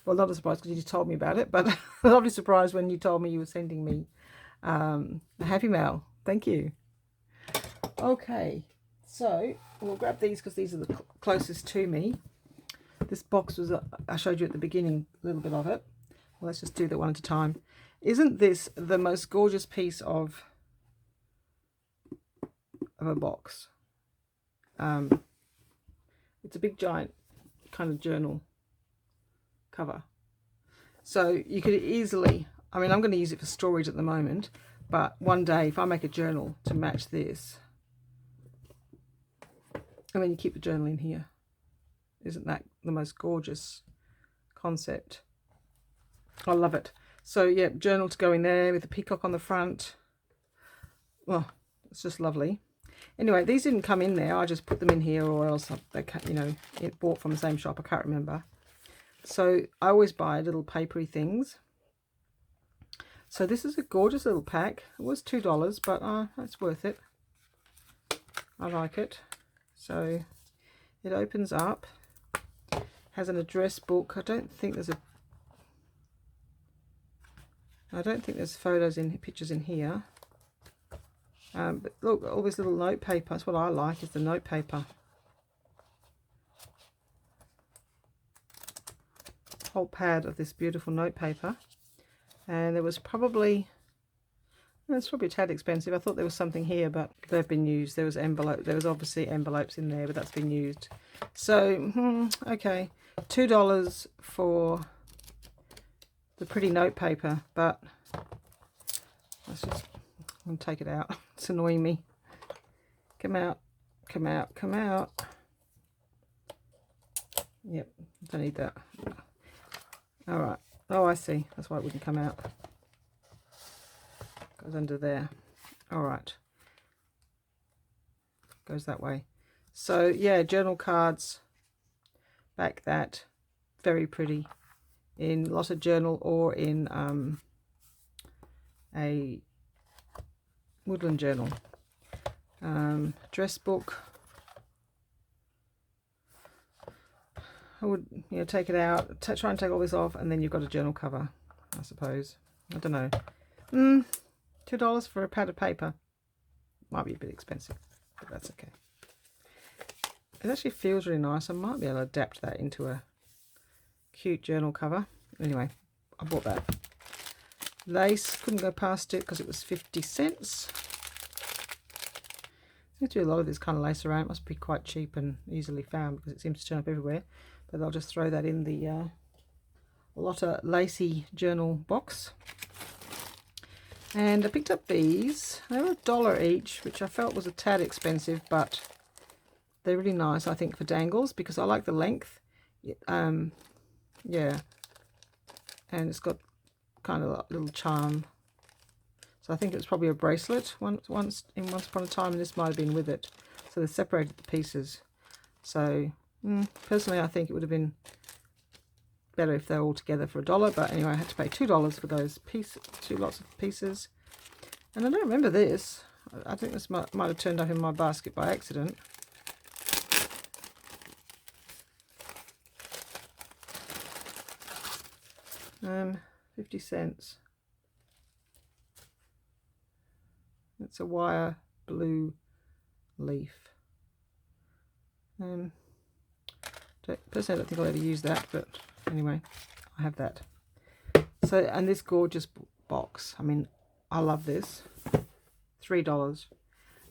Well, not a surprise because you just told me about it, but a lovely surprise when you told me you were sending me a happy mail. Thank you. Okay, so we'll grab these because these are the closest to me. This box was, I showed you at the beginning a little bit of it. Well, let's just do that one at a time. Isn't this the most gorgeous piece of a box? It's a big giant kind of journal cover. So you could easily, I mean, I'm going to use it for storage at the moment, but one day if I make a journal to match this, and then you keep the journal in here. Isn't that the most gorgeous concept? I love it. So yeah, journal to go in there with the peacock on the front. Well, it's just lovely. Anyway, these didn't come in there. I just put them in here, or else they, you know, it bought from the same shop. I can't remember. So I always buy little papery things. So this is a gorgeous little pack. It was $2, but it's worth it. I like it. So it opens up, has an address book. I don't think there's photos in pictures in here. But look, all this little note paper. That's what I like, is the note paper. Whole pad of this beautiful note paper. And there was probably, it's probably a tad expensive. I thought there was something here, but they've been used. There was obviously envelopes in there, but that's been used. So okay, $2 for the pretty note paper, but let's just, I'm gonna take it out. It's annoying me. Come out, come out, come out. Yep, don't need that. All right. Oh, I see. That's why it wouldn't come out. Goes under there. All right. Goes that way. So yeah, journal cards. Back that. Very pretty. In Lotta journal or in a woodland journal. Dress book. I would, you know, take it out, try and take all this off, and then you've got a journal cover, I suppose. I don't know. $2 for a pad of paper. Might be a bit expensive, but that's okay. It actually feels really nice. I might be able to adapt that into a cute journal cover. Anyway, I bought that. Lace, couldn't go past it because it was 50 cents. I do a lot of this kind of lace around. It must be quite cheap and easily found because it seems to turn up everywhere. But I'll just throw that in the Lotta lacy journal box. And I picked up these. They were $1 each, which I felt was a tad expensive, but they're really nice, I think, for dangles because I like the length. Yeah, and it's got kind of a little charm. So I think it was probably a bracelet once upon a time, and this might have been with it. So they separated the pieces. So personally, I think it would have been better if they were all together for $1. But anyway, I had to pay $2 for those pieces, 2 lots of pieces. And I don't remember this. I think this might have turned up in my basket by accident. Um, 50 cents. It's a wire blue leaf. Personally, I don't think I'll ever use that, but anyway, I have that. So, and this gorgeous box. I mean, I love this. $3.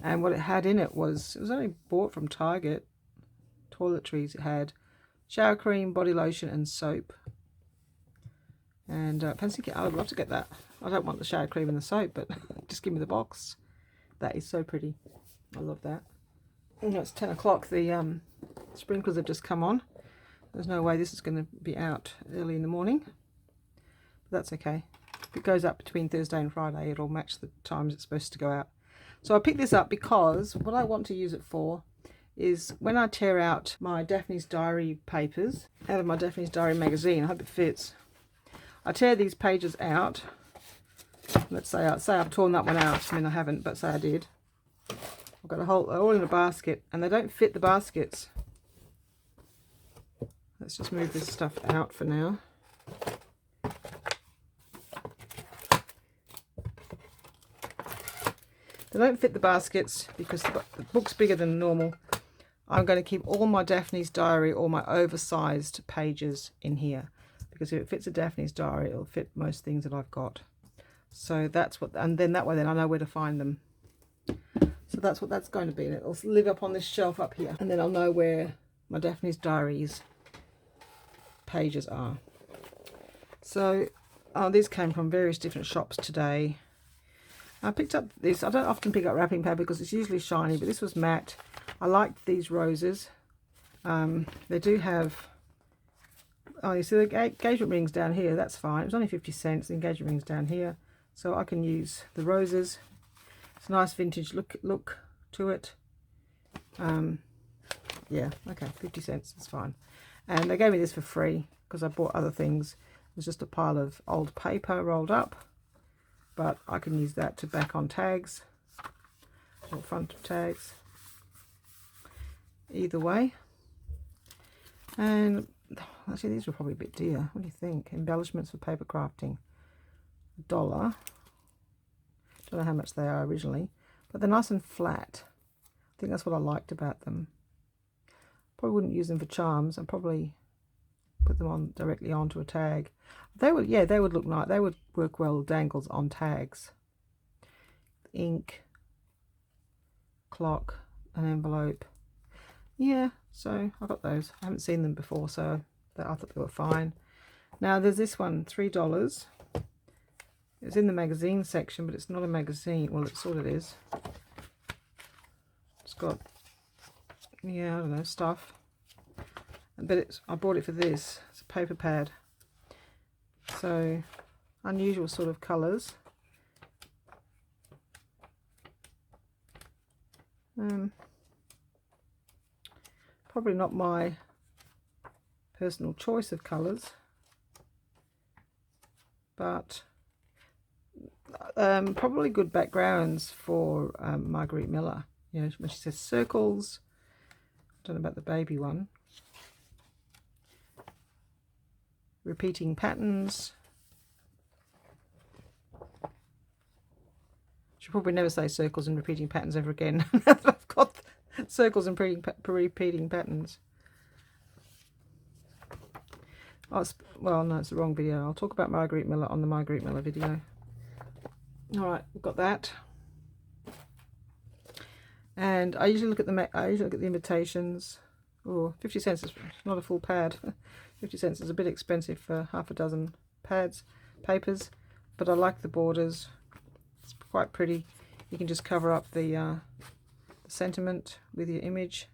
And what it had in it was only bought from Target. Toiletries. It had shower cream, body lotion, and soap. And fancy, I would love to get that. I don't want the shower cream and the soap, but just give me the box. That is so pretty. I love that. Oh, it's 10 o'clock. The sprinklers have just come on. There's no way this is going to be out early in the morning. But that's okay. If it goes up between Thursday and Friday, it'll match the times it's supposed to go out. So I picked this up because what I want to use it for is when I tear out my Daphne's Diary papers out of my Daphne's Diary magazine. I hope it fits. I tear these pages out. Let's say I've torn that one out. I mean, I haven't, but say I did. I've got all in a basket, and they don't fit the baskets. Let's just move this stuff out for now. They don't fit the baskets because the book's bigger than normal. I'm going to keep all my Daphne's Diary, all my oversized pages in here. Because if it fits a Daphne's Diary, it'll fit most things that I've got. So that's what, and then that way then I know where to find them. So that's what that's going to be. And it'll live up on this shelf up here. And then I'll know where my Daphne's Diaries pages are. So these came from various different shops today. I picked up this. I don't often pick up wrapping paper because it's usually shiny, but this was matte. I liked these roses. They do have Oh, you see the engagement rings down here. That's fine. It was only 50 cents. The engagement rings down here, so I can use the roses. It's a nice vintage look to it. Yeah, okay, 50 cents is fine. And they gave me this for free because I bought other things. It was just a pile of old paper rolled up, but I can use that to back on tags or front of tags. Either way. And actually these were probably a bit dear. What do you think? Embellishments for paper crafting. $1. Don't know how much they are originally, but they're nice and flat. I think that's what I liked about them. Probably wouldn't use them for charms. I'd probably put them on directly onto a tag. They would, yeah, they would look nice. They would work well dangles on tags. Ink, clock, an envelope. Yeah, so I got those. I haven't seen them before, so I thought they were fine. Now there's this one, $3. It's in the magazine section, but it's not a magazine. Well, it sort of is. It's got, yeah, I don't know, stuff. But I bought it for this. It's a paper pad. So, unusual sort of colours. Probably not my personal choice of colours, but probably good backgrounds for Marguerite Miller. You know, when she says circles. I don't know about the baby one. Repeating patterns. She'll probably never say circles and repeating patterns ever again. Now that I've got circles and repeating patterns. Oh, well, no, it's the wrong video. I'll talk about Marguerite Miller on the Marguerite Miller video. All right, we've got that. And I usually look at the invitations. Oh, 50 cents is not a full pad. 50 cents is a bit expensive for half a dozen papers, but I like the borders. It's quite pretty. You can just cover up the sentiment with your image.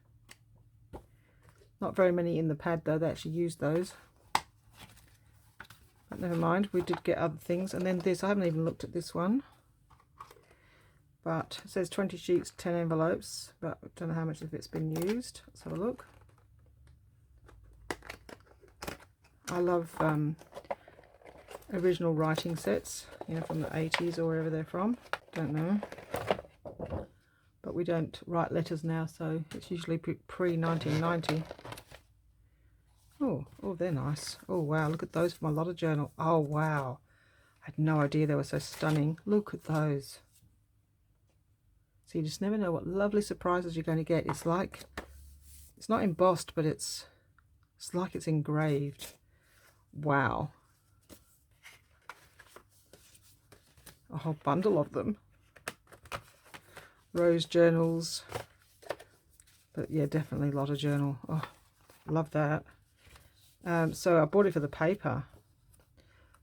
Not very many in the pad though, they actually used those. But never mind, we did get other things. And then this, I haven't even looked at this one. But it says 20 sheets, 10 envelopes, but I don't know how much of it's been used. Let's have a look. I love original writing sets, you know, from the 80s or wherever they're from. Don't know. But we don't write letters now, so it's usually pre-1990. Oh, they're nice. Oh, wow, look at those for my Lotta journal. Oh, wow. I had no idea they were so stunning. Look at those. So you just never know what lovely surprises you're going to get. It's like, it's not embossed, but it's like it's engraved. Wow. A whole bundle of them. Rose journals. But yeah, definitely Lotta journal. Oh, love that. So I bought it for the paper.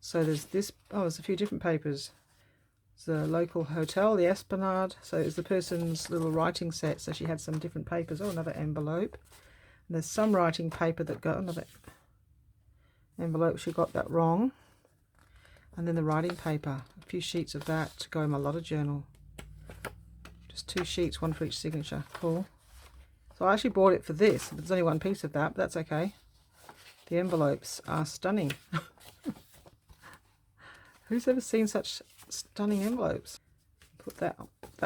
So there's this, oh, there's a few different papers. The local hotel, the Esplanade. So it's the person's little writing set. So she had some different papers. Oh, another envelope. And there's some writing paper that got another envelope. She got that wrong. And then the writing paper. A few sheets of that to go in my Lotta journal. Just 2 sheets, one for each signature. Cool. So I actually bought it for this. There's only one piece of that, but that's okay. The envelopes are stunning. Who's ever seen such stunning envelopes? Put that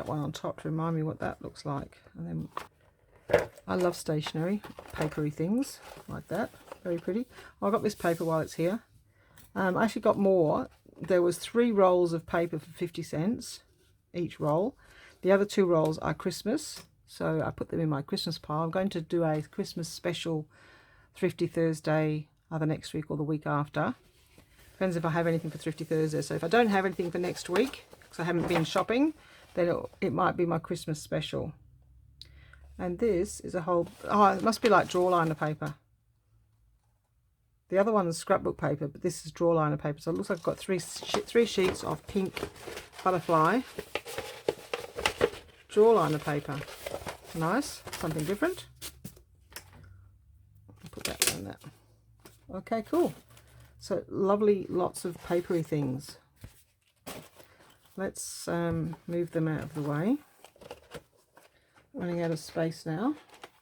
one on top to remind me what that looks like. And then I love stationery, papery things like that. Very pretty. Oh, I got this paper while it's here. I actually got more. There was 3 rolls of paper for 50 cents each roll. The other 2 rolls are Christmas, so I put them in my Christmas pile. I'm going to do a Christmas special Thrifty Thursday either next week or the week after. Depends if I have anything for Thrifty Thursday. So if I don't have anything for next week, because I haven't been shopping, then it might be my Christmas special. And this is a whole, oh, it must be like draw liner paper. The other one is scrapbook paper, but this is draw liner paper. So it looks like I've got three sheets of pink butterfly draw liner paper. Nice, something different. I'll put that on that. Okay, cool. So lovely, lots of papery things. Let's move them out of the way. Running out of space now.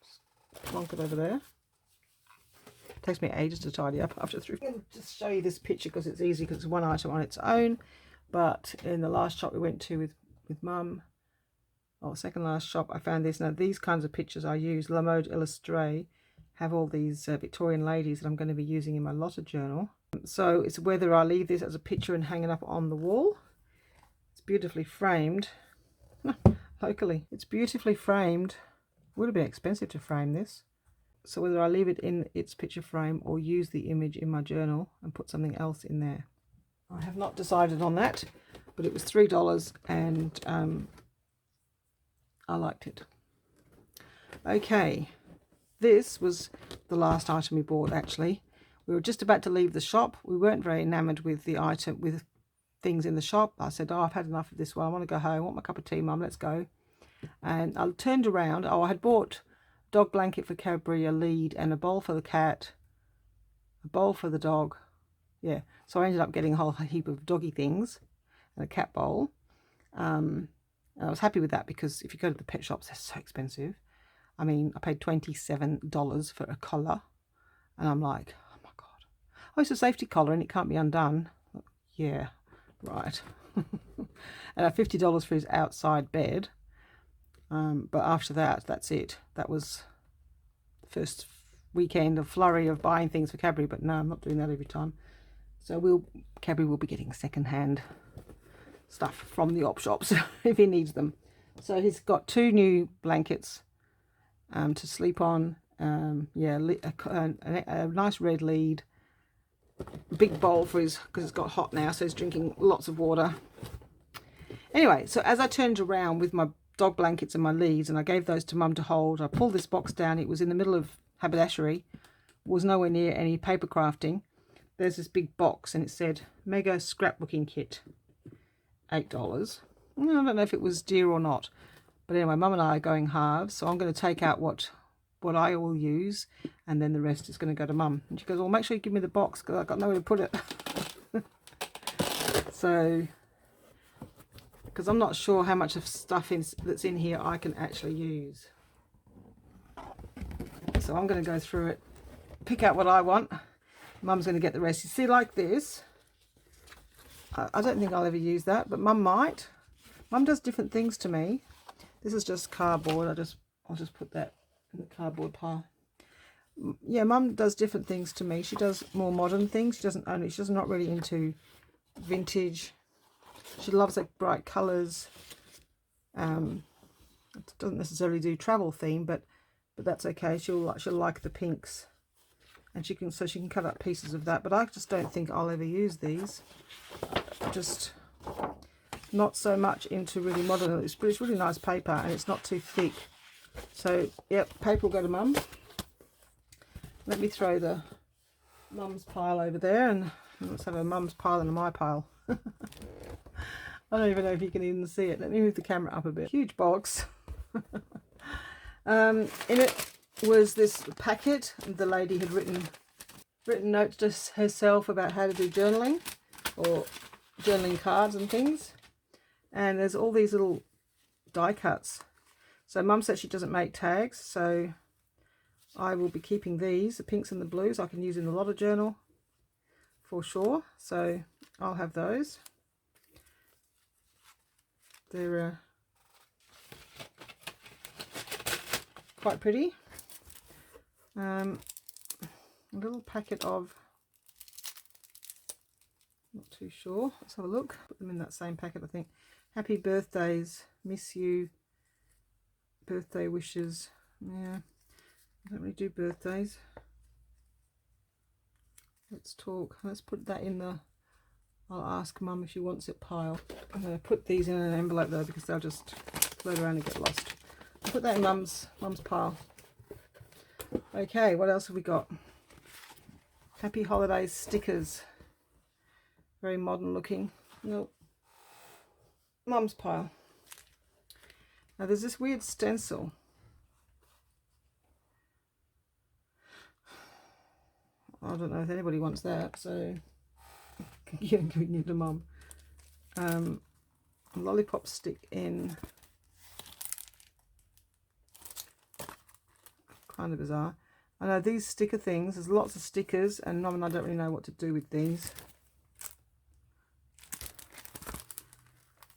Just plonk it over there. It takes me ages to tidy up after three. I'm going to just show you this picture because it's easy, because it's one item on its own. But in the last shop we went to with Mum, or second last shop, I found this. Now these kinds of pictures I use, La Mode Illustrée, have all these Victorian ladies that I'm going to be using in my Lotta journal. So it's whether I leave this as a picture and hang it up on the wall. It's beautifully framed. Locally, it's beautifully framed. Would have been expensive to frame this. So whether I leave it in its picture frame or use the image in my journal and put something else in there. I have not decided on that, but it was $3 and I liked it. Okay, this was the last item we bought actually. We were just about to leave the shop. We weren't very enamored with the item, with things in the shop. I said, oh, I've had enough of this one. I want to go home. I want my cup of tea, Mum. Let's go. And I turned around. Oh, I had bought a dog blanket for Cadbury, a lead, and a bowl for the cat, a bowl for the dog. Yeah, so I ended up getting a whole heap of doggy things and a cat bowl. And I was happy with that because if you go to the pet shops, they're so expensive. I mean, I paid $27 for a collar. And I'm like, oh my God. Oh, it's a safety collar and it can't be undone. Yeah, right. And $50 for his outside bed. But after that, that's it. That was the first weekend of flurry of buying things for Cadbury. But no, I'm not doing that every time. So Cadbury will be getting second-hand stuff from the op shops if he needs them. So he's got 2 new blankets to sleep on. Yeah, a nice red lead, big bowl for his, because it's got hot now, so he's drinking lots of water. Anyway, so as I turned around with my dog blankets and my leads, and I gave those to Mum to hold, I pulled this box down. It was in the middle of haberdashery, was nowhere near any paper crafting. There's this big box and it said mega scrapbooking kit, $8. I don't know if it was dear or not, but anyway, Mum and I are going halves, so I'm going to take out what I will use, and then the rest is going to go to Mum. And she goes, well, make sure you give me the box because I've got nowhere to put it. So, because I'm not sure how much of stuff that's in here I can actually use. So I'm going to go through it, pick out what I want. Mum's going to get the rest. You see, like this, I don't think I'll ever use that, but Mum might. Mum does different things to me. This is just cardboard. I'll just put that in the cardboard pile. Yeah, Mum does different things to me. She does more modern things. She's not really into vintage. She loves like bright colours. Doesn't necessarily do travel theme, but that's okay. She'll like the pinks, and she can cut up pieces of that. But I just don't think I'll ever use these. Just not so much into really modern. It's really nice paper and it's not too thick. So yep, paper will go to Mum. Let me throw the Mum's pile over there, and let's have a Mum's pile and a my pile. I don't even know if you can even see it. Let me move the camera up a bit. Huge box. In it was this packet. The lady had written notes to herself about how to do journaling, or journaling cards and things. And there's all these little die cuts. So Mum said she doesn't make tags, so I will be keeping these, the pinks and the blues. I can use in the Lotta journal for sure. So I'll have those. They're quite pretty. A little packet of, not too sure, let's have a look. Put them in that same packet, I think. Happy birthdays, miss you, birthday wishes. Yeah, I don't really do birthdays. Let's talk. Let's put that in the I'll ask Mum if she wants it pile. I'm going to put these in an envelope though, because they'll just float around and get lost. I'll put that in Mum's pile. Okay, what else have we got? Happy Holidays stickers. Very modern looking. Nope. Mum's pile. Now there's this weird stencil. I don't know if anybody wants that, so giving it to Mum. A lollipop stick in. Kind of bizarre. I know these sticker things, there's lots of stickers, and Mum and I don't really know what to do with these.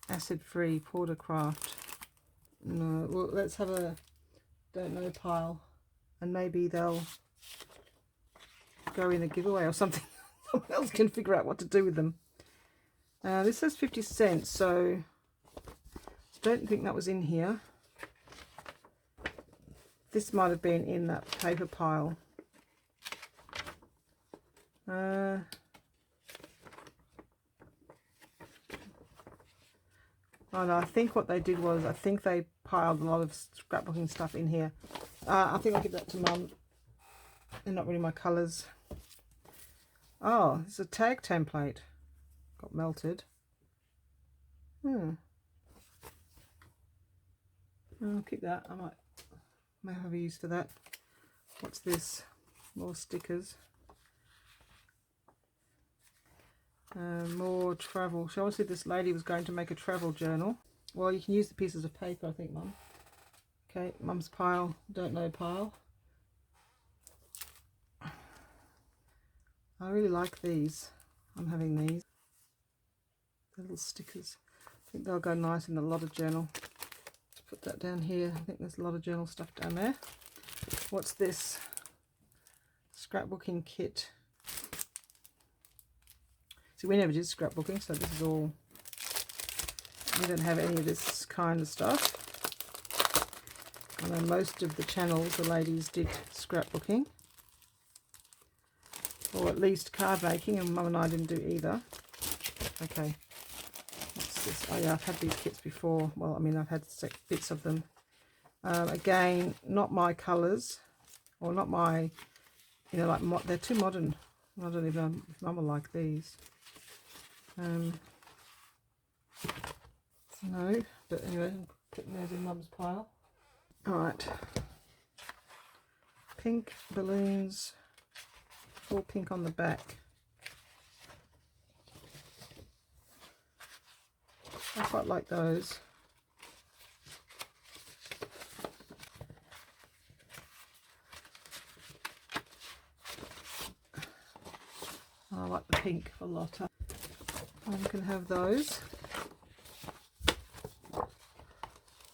Acid free Porter Craft. No, well, let's have a don't know pile, and maybe they'll go in a giveaway or something. Someone else can figure out what to do with them. This says 50 cents, so I don't think that was in here. This might have been in that paper pile. Oh no, I think what they did was, I think they piled a lot of scrapbooking stuff in here. I think I'll give that to Mum. They're not really my colours. Oh, it's a tag template. Got melted. I'll keep that. I may have a use for that. What's this? More stickers. More travel. So obviously this lady was going to make a travel journal. Well, you can use the pieces of paper, I think, Mum. Okay, Mum's pile. Don't know pile. I really like these. I'm having these. The little stickers. I think they'll go nice in the Lotta journal. Let's put that down here. I think there's a lot of journal stuff down there. What's this? Scrapbooking kit. See, we never did scrapbooking, so this is all, we don't have any of this kind of stuff. I know most of the channels, the ladies did scrapbooking, or at least card making, and Mum and I didn't do either. Okay, what's this? Oh yeah, I've had these kits before. Well, I mean, I've had bits of them. Again, not my colours, or not my, you know, like they're too modern. I don't even know if Mum will like these. No, but anyway, putting those in Mum's pile. Alright, pink balloons, all pink on the back. I quite like those. I like the pink for Lotta. You can have those.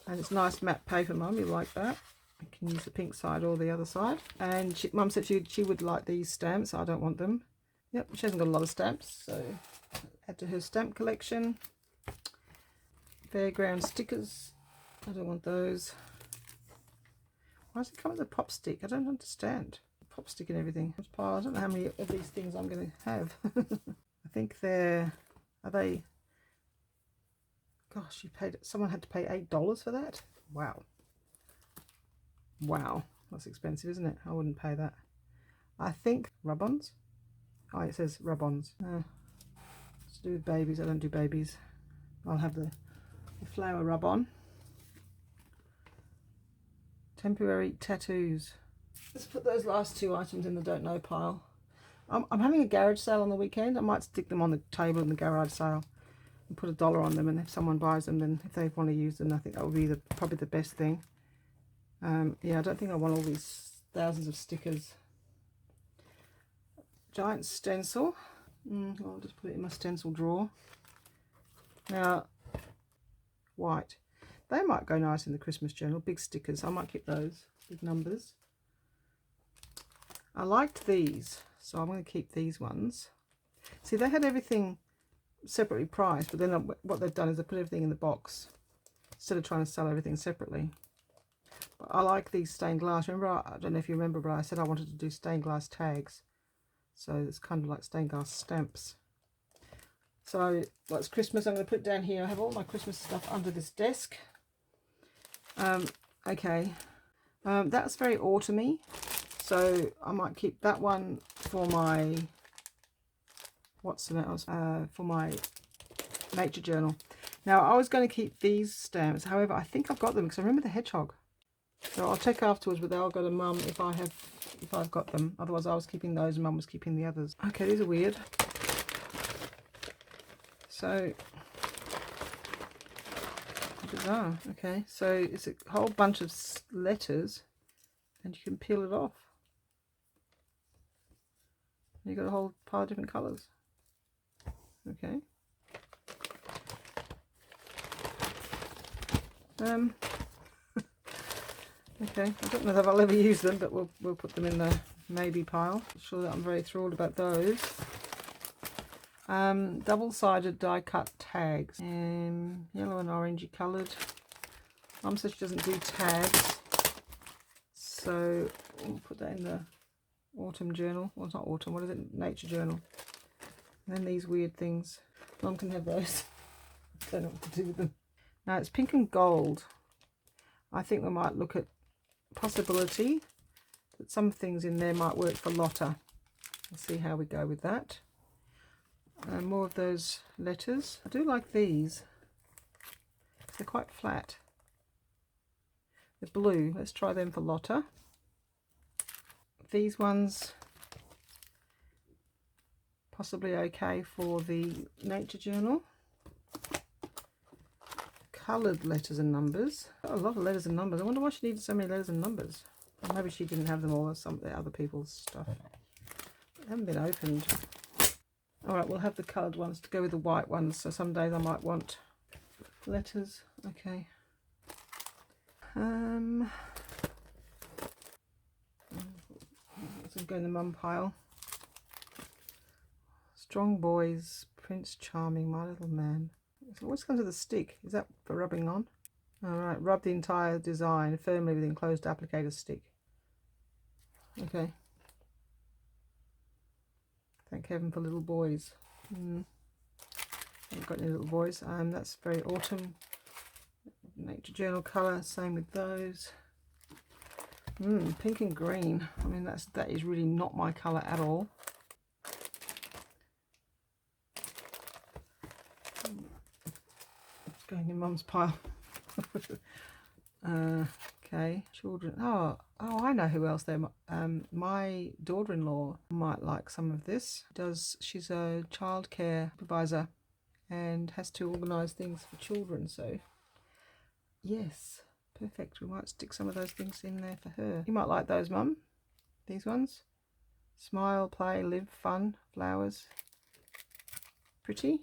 And it's nice matte paper, Mum, you like that. You can use the pink side or the other side. And Mum said she would like these stamps. I don't want them. Yep, she hasn't got a lot of stamps, so add to her stamp collection. Fairground stickers. I don't want those. Why does it come with a pop stick? I don't understand. Pop stick and everything. I don't know how many of these things I'm going to have. I think they're... Are they... Gosh, someone had to pay $8 for that? Wow. Wow. That's expensive, isn't it? I wouldn't pay that. I think rub-ons. Oh, it says rub-ons. It's to do with babies. I don't do babies. I'll have the flower rub-on. Temporary tattoos. Let's put those last two items in the don't know pile. I'm having a garage sale on the weekend. I might stick them on the table in the garage sale and put $1 on them, and if someone buys them, then if they want to use them, I think that would be probably the best thing. Yeah, I don't think I want all these thousands of stickers. Giant stencil. I'll just put it in my stencil drawer. Now, white. They might go nice in the Christmas journal. Big stickers. I might keep those. Big numbers. I liked these, so I'm going to keep these ones. See, they had everything separately priced, but then what they've done is they put everything in the box instead of trying to sell everything separately. But I like these stained glass. Remember, I don't know if you remember, but I said I wanted to do stained glass tags. So it's kind of like stained glass stamps. So, well, it's Christmas. I'm going to put it down here. I have all my Christmas stuff under this desk. Okay. That's very autumny. So I might keep that one for my, for my nature journal. Now, I was going to keep these stamps. However, I think I've got them because I remember the hedgehog. So I'll check afterwards, but they'll go to Mum if I have if I've got them. Otherwise I was keeping those and Mum was keeping the others. Okay, these are weird. So bizarre. Okay, so it's a whole bunch of letters and you can peel it off. You've got a whole pile of different colours. Okay. Okay, I don't know if I'll ever use them, but we'll put them in the maybe pile. I'm sure that I'm very thrilled about those. Double-sided die-cut tags, yellow and orangey coloured. Mum says she doesn't do tags, so we'll put that in the autumn journal. Well, it's not autumn, what is it? Nature journal. And then these weird things. Mum can have those. I don't know what to do with them. Now it's pink and gold. I think we might look at possibility that some things in there might work for Lotta. We'll see how we go with that. More of those letters. I do like these. They're quite flat. They're blue. Let's try them for Lotta. These ones possibly okay for the nature journal. Coloured letters and numbers. Oh, a lot of letters and numbers. I wonder why she needed so many letters and numbers. Or maybe she didn't have them all as some of the other people's stuff. They haven't been opened. Alright, we'll have the coloured ones to go with the white ones, so some days I might want letters. Okay. Let's go in the mum pile. Strong Boys, Prince Charming, My Little Man. It always comes with a stick. Is that for rubbing on? Alright, rub the entire design firmly with enclosed applicator stick. Okay. Thank heaven for little boys. Haven't got any little boys. That's very autumn. Nature journal colour, same with those. Pink and green. I mean, that is really not my colour at all. It's going in Mum's pile. Okay, children. Oh, I know who else there. My daughter-in-law might like some of this. She's a childcare supervisor and has to organise things for children. So, yes, perfect. We might stick some of those things in there for her. You might like those, Mum. These ones. Smile, play, live, fun, flowers. Pretty.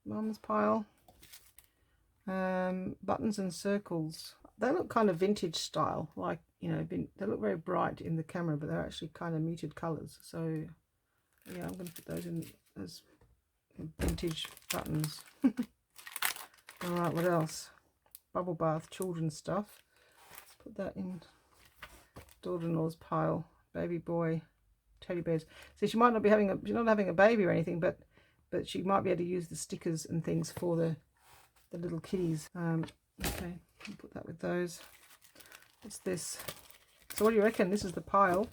Mum's pile. Buttons and circles. They look kind of vintage style, like, you know, they look very bright in the camera, but they're actually kind of muted colours. So yeah, I'm going to put those in as vintage buttons. Alright, what else? Bubble bath, children's stuff. Let's put that in daughter-in-law's pile. Baby boy, teddy bears. See, she might not be she's not having a baby or anything, but she might be able to use the stickers and things for the little kitties. Okay, I'll put that with those. What's this? So what do you reckon? This is the pile.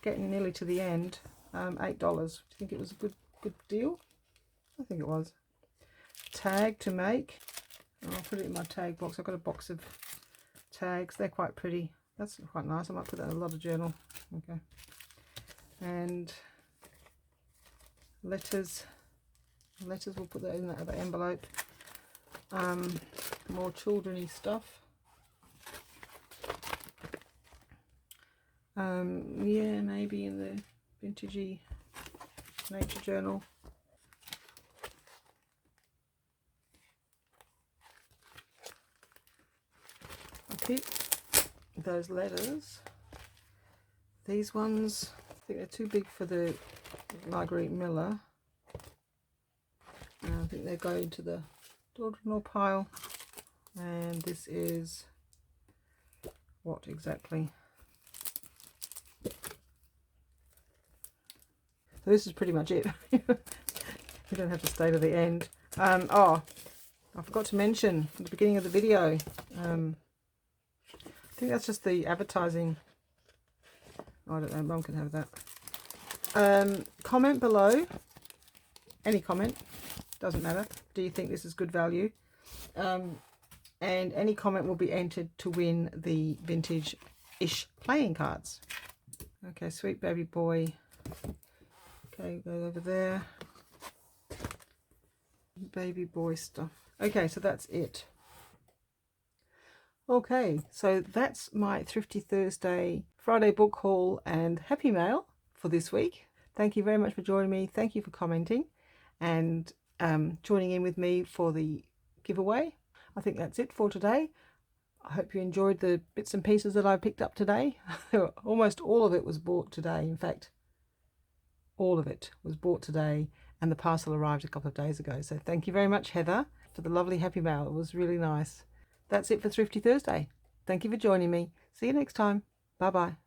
Getting nearly to the end. $8. Do you think it was a good deal? I think it was. Tag to make. I'll put it in my tag box. I've got a box of tags. They're quite pretty. That's quite nice. I might put that in a Lotta journal. Okay. And letters. Letters, we'll put that in that other envelope. More children-y stuff. Yeah, maybe in the vintagey nature journal. I'll keep those letters. These ones, I think they're too big for the Marguerite Miller. I think they go into the daughter-in-law pile. And this is what exactly? So this is pretty much it. You don't have to stay to the end. Oh, I forgot to mention at the beginning of the video. I think that's just the advertising. Oh, I don't know. Mum can have that. Comment below. Any comment. Doesn't matter. Do you think this is good value? And any comment will be entered to win the vintage-ish playing cards. Okay, sweet baby boy. Okay, go over there. Baby boy stuff. Okay, so that's it. Okay, so that's my Thrifty Thursday, Friday book haul and happy mail for this week. Thank you very much for joining me. Thank you for commenting and joining in with me for the giveaway. I think that's it for today. I hope you enjoyed the bits and pieces that I picked up today. Almost all of it was bought today. In fact, all of it was bought today, and the parcel arrived a couple of days ago. So thank you very much, Heather, for the lovely happy mail. It was really nice. That's it for Thrifty Thursday. Thank you for joining me. See you next time. Bye bye.